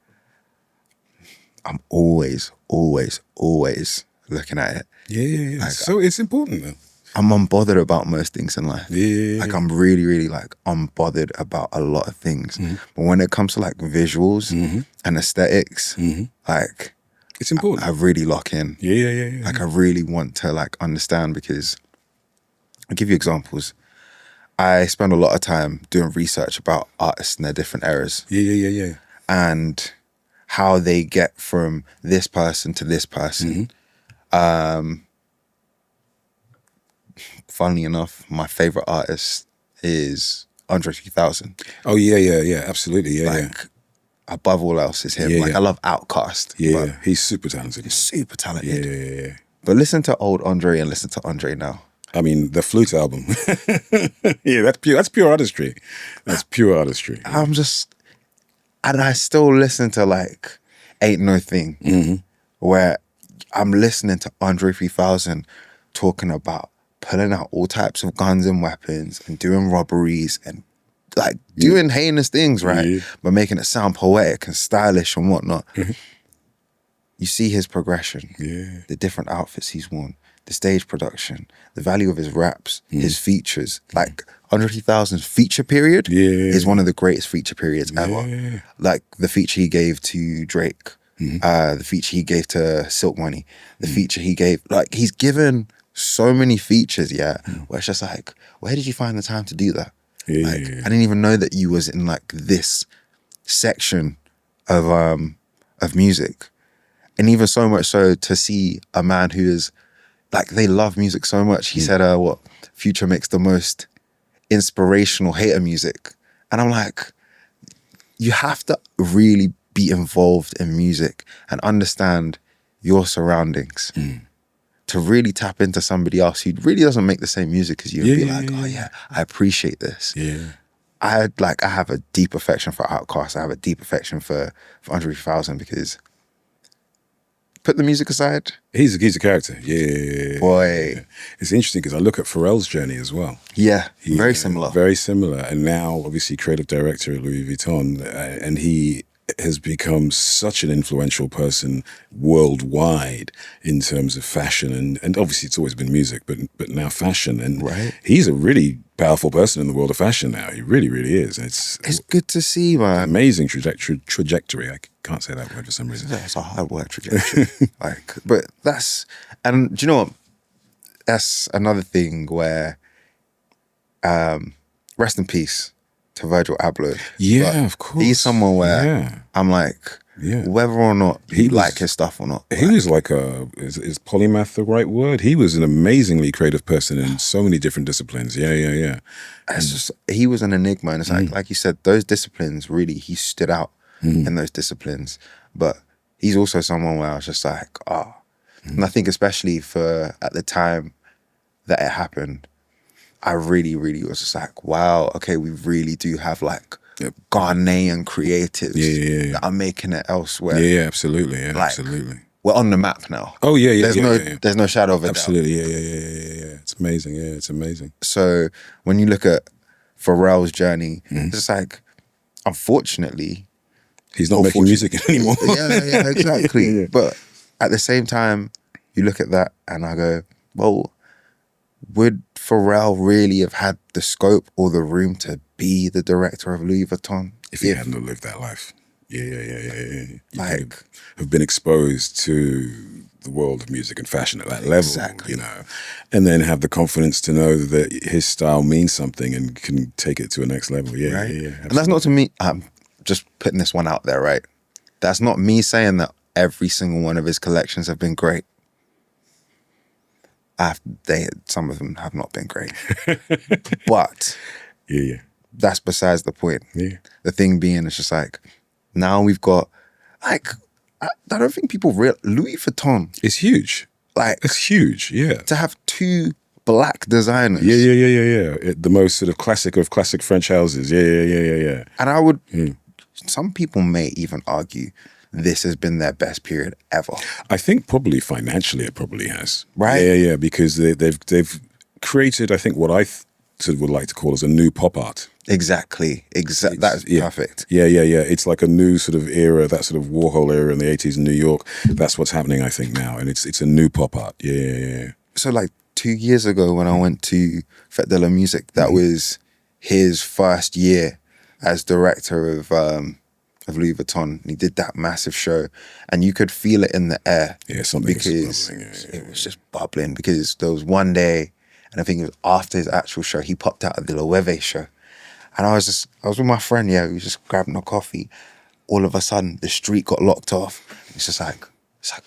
I'm always looking at it. Yeah. Like, so it's important though. I'm unbothered about most things in life. Yeah. Like I'm really, really like unbothered about a lot of things. But when it comes to like visuals and aesthetics, like it's important. I really lock in. Yeah. Like I really want to like understand, because I'll give you examples. I spend a lot of time doing research about artists in their different eras. Yeah. And how they get from this person to this person. Funnily enough, my favorite artist is Andre 3000. Oh yeah, absolutely, yeah, Like, above all else is him. Yeah, like, yeah. I love Outkast. yeah. But He's super talented. he's super talented. Yeah. But listen to old Andre and listen to Andre now. I mean, the Flute album. Yeah, that's pure. That's pure artistry. That's pure artistry. I'm just, and I still listen to like Ain't No Thing, where I'm listening to Andre 3000 talking about pulling out all types of guns and weapons and doing robberies and like doing heinous things, right? Yeah. But making it sound poetic and stylish and whatnot. You see his progression, the different outfits he's worn, the stage production, the value of his raps, his features. Like, 100,000's feature period is one of the greatest feature periods ever. Like, the feature he gave to Drake, the feature he gave to Silk Money, the feature he gave, like, he's given so many features, where it's just like, where did you find the time to do that? I didn't even know that you was in like this section of music. And even so much so to see a man who is like, they love music so much. He said, what Future makes the most inspirational hater music. And I'm like, you have to really be involved in music and understand your surroundings to really tap into somebody else who really doesn't make the same music as you and be like, oh yeah, I appreciate this. I have a deep affection for Outkast. I have a deep affection for Andre 3000 because, put the music aside, He's a character. Yeah. boy. It's interesting because I look at Pharrell's journey as well. Yeah, very similar. Very similar. And now, obviously, creative director at Louis Vuitton, and he has become such an influential person worldwide in terms of fashion, and obviously it's always been music, but now fashion, and he's a really powerful person in the world of fashion now. He really, really is. It's good to see, man. Amazing trajectory. I can't say that word for some reason. That's a hard word, trajectory. But that's, and do you know what? That's another thing where, rest in peace to Virgil Abloh. Yeah, of course. He's someone where I'm like, whether or not you like his stuff or not. He was like is polymath the right word? He was an amazingly creative person in so many different disciplines. Yeah. It's just, he was an enigma. And it's like you said, those disciplines, really, he stood out in those disciplines. But he's also someone where I was just like, and I think especially for at the time that it happened, I really, really was just like, wow, okay, we really do have like Ghanaian creatives that are making it elsewhere. Yeah, absolutely. Yeah, absolutely. We're on the map now. Oh yeah. There's no shadow of a doubt. Absolutely. Yeah. It's amazing. Yeah, it's amazing. So when you look at Pharrell's journey, it's just like, unfortunately, he's not making music anymore. yeah, exactly. But at the same time, you look at that and I go, well, would Pharrell really have had the scope or the room to be the director of Louis Vuitton if he hadn't lived that life? Yeah. Like, have been exposed to the world of music and fashion at that level, you know, and then have the confidence to know that his style means something and can take it to a next level. Yeah. And that's not to me. I'm just putting this one out there, right? That's not me saying that every single one of his collections have been great. Some of them have not been great. But that's besides the point. The thing being, it's just like, now we've got, like, I don't think people realize, Louis Vuitton is huge. Like, it's huge, to have two black designers. Yeah. The most sort of classic of classic French houses. Yeah. And I would, some people may even argue this has been their best period ever. I think probably financially it probably has. Right? Yeah, because they've created, I think, what I would like to call as a new pop art. Exactly. That's perfect. Yeah. It's like a new sort of era, that sort of Warhol era in the 80s in New York. That's what's happening, I think, now. And it's a new pop art. Yeah. So like 2 years ago when I went to Fete de la Musique, that was his first year as director of Louis Vuitton. And he did that massive show and you could feel it in the air. Yeah, something because it was just bubbling, because there was one day And I think it was after his actual show, he popped out at the Loewe show. And I was with my friend, we was just grabbing a coffee. All of a sudden, the street got locked off. It's like,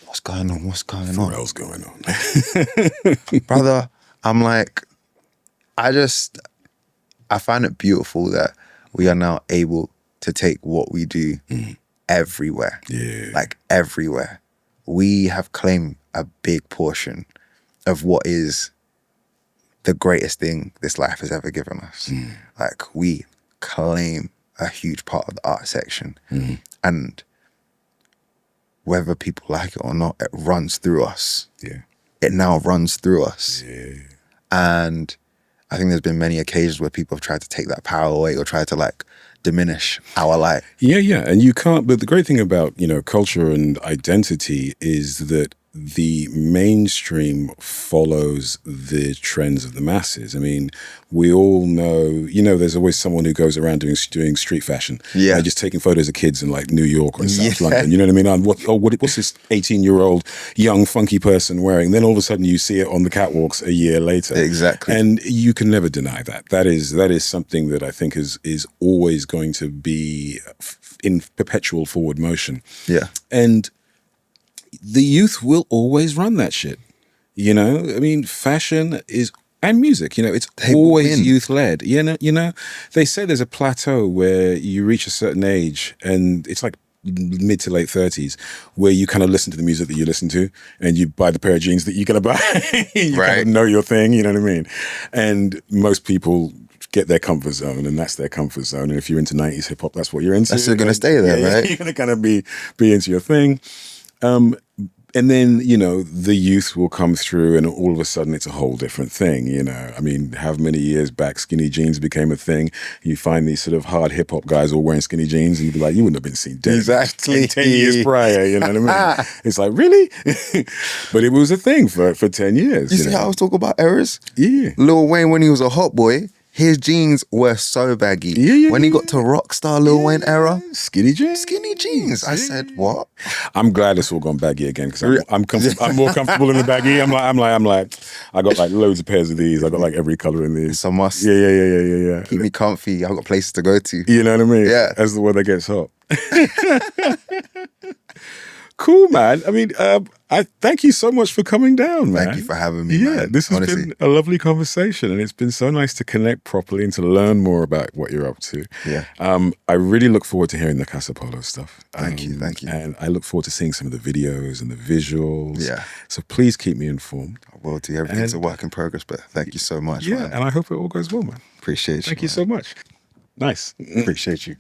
what's going on? What's going on? What else going on? Brother, I'm like, I find it beautiful that we are now able to take what we do everywhere. Yeah. Like everywhere. We have claimed a big portion of what is the greatest thing this life has ever given us. Like we claim a huge part of the art section. And whether people like it or not, it runs through us. Yeah. It now runs through us. Yeah. And I think there's been many occasions where people have tried to take that power away or tried to like diminish our light. Yeah. And you can't, but the great thing about, culture and identity is that the mainstream follows the trends of the masses. I mean, we all know, there's always someone who goes around doing street fashion. Yeah. Just taking photos of kids in like New York or in South London. You know what I mean? And what's this 18-year-old young funky person wearing? Then all of a sudden you see it on the catwalks a year later. Exactly. And you can never deny that. That is something that I think is always going to be in perpetual forward motion. Yeah. And the youth will always run that shit. I mean, fashion is, and music, it's always youth-led. They say there's a plateau where you reach a certain age and it's like mid to late 30s where you kind of listen to the music that you listen to and you buy the pair of jeans that you're going to buy. You kind of know your thing, you know what I mean? And most people get their comfort zone, and that's their comfort zone. And if you're into 90s hip-hop, that's what you're into. That's still going to stay there, right? You're going to kind of be into your thing. And then, the youth will come through and all of a sudden it's a whole different thing, I mean, how many years back skinny jeans became a thing. You find these sort of hard hip hop guys all wearing skinny jeans and you'd be like, you wouldn't have been seen dead exactly 10 years prior, you know what I mean? It's like, really? But it was a thing for 10 years. You see how I was talking about errors? Yeah. Lil Wayne, when he was a hot boy, his jeans were so baggy. When he got to Rockstar Lil Wayne era, skinny jeans. Skinny jeans. I said, what? I'm glad it's all gone baggy again because I'm more comfortable in the baggy. I'm like, I got like loads of pairs of these. I got like every color in these. It's a must. Yeah. Keep me comfy. I've got places to go to. You know what I mean? Yeah. As the weather gets hot. Cool, man. I mean, I thank you so much for coming down, man. Thank you for having me, man. This has been a lovely conversation, and it's been so nice to connect properly and to learn more about what you're up to. Yeah. I really look forward to hearing the Casa Polo stuff. Thank you. And I look forward to seeing some of the videos and the visuals. Yeah. So please keep me informed. I will do. Everything's a work in progress, but thank you so much, man. And I hope it all goes well, man. Appreciate you. Thank you so much. Nice. Appreciate you.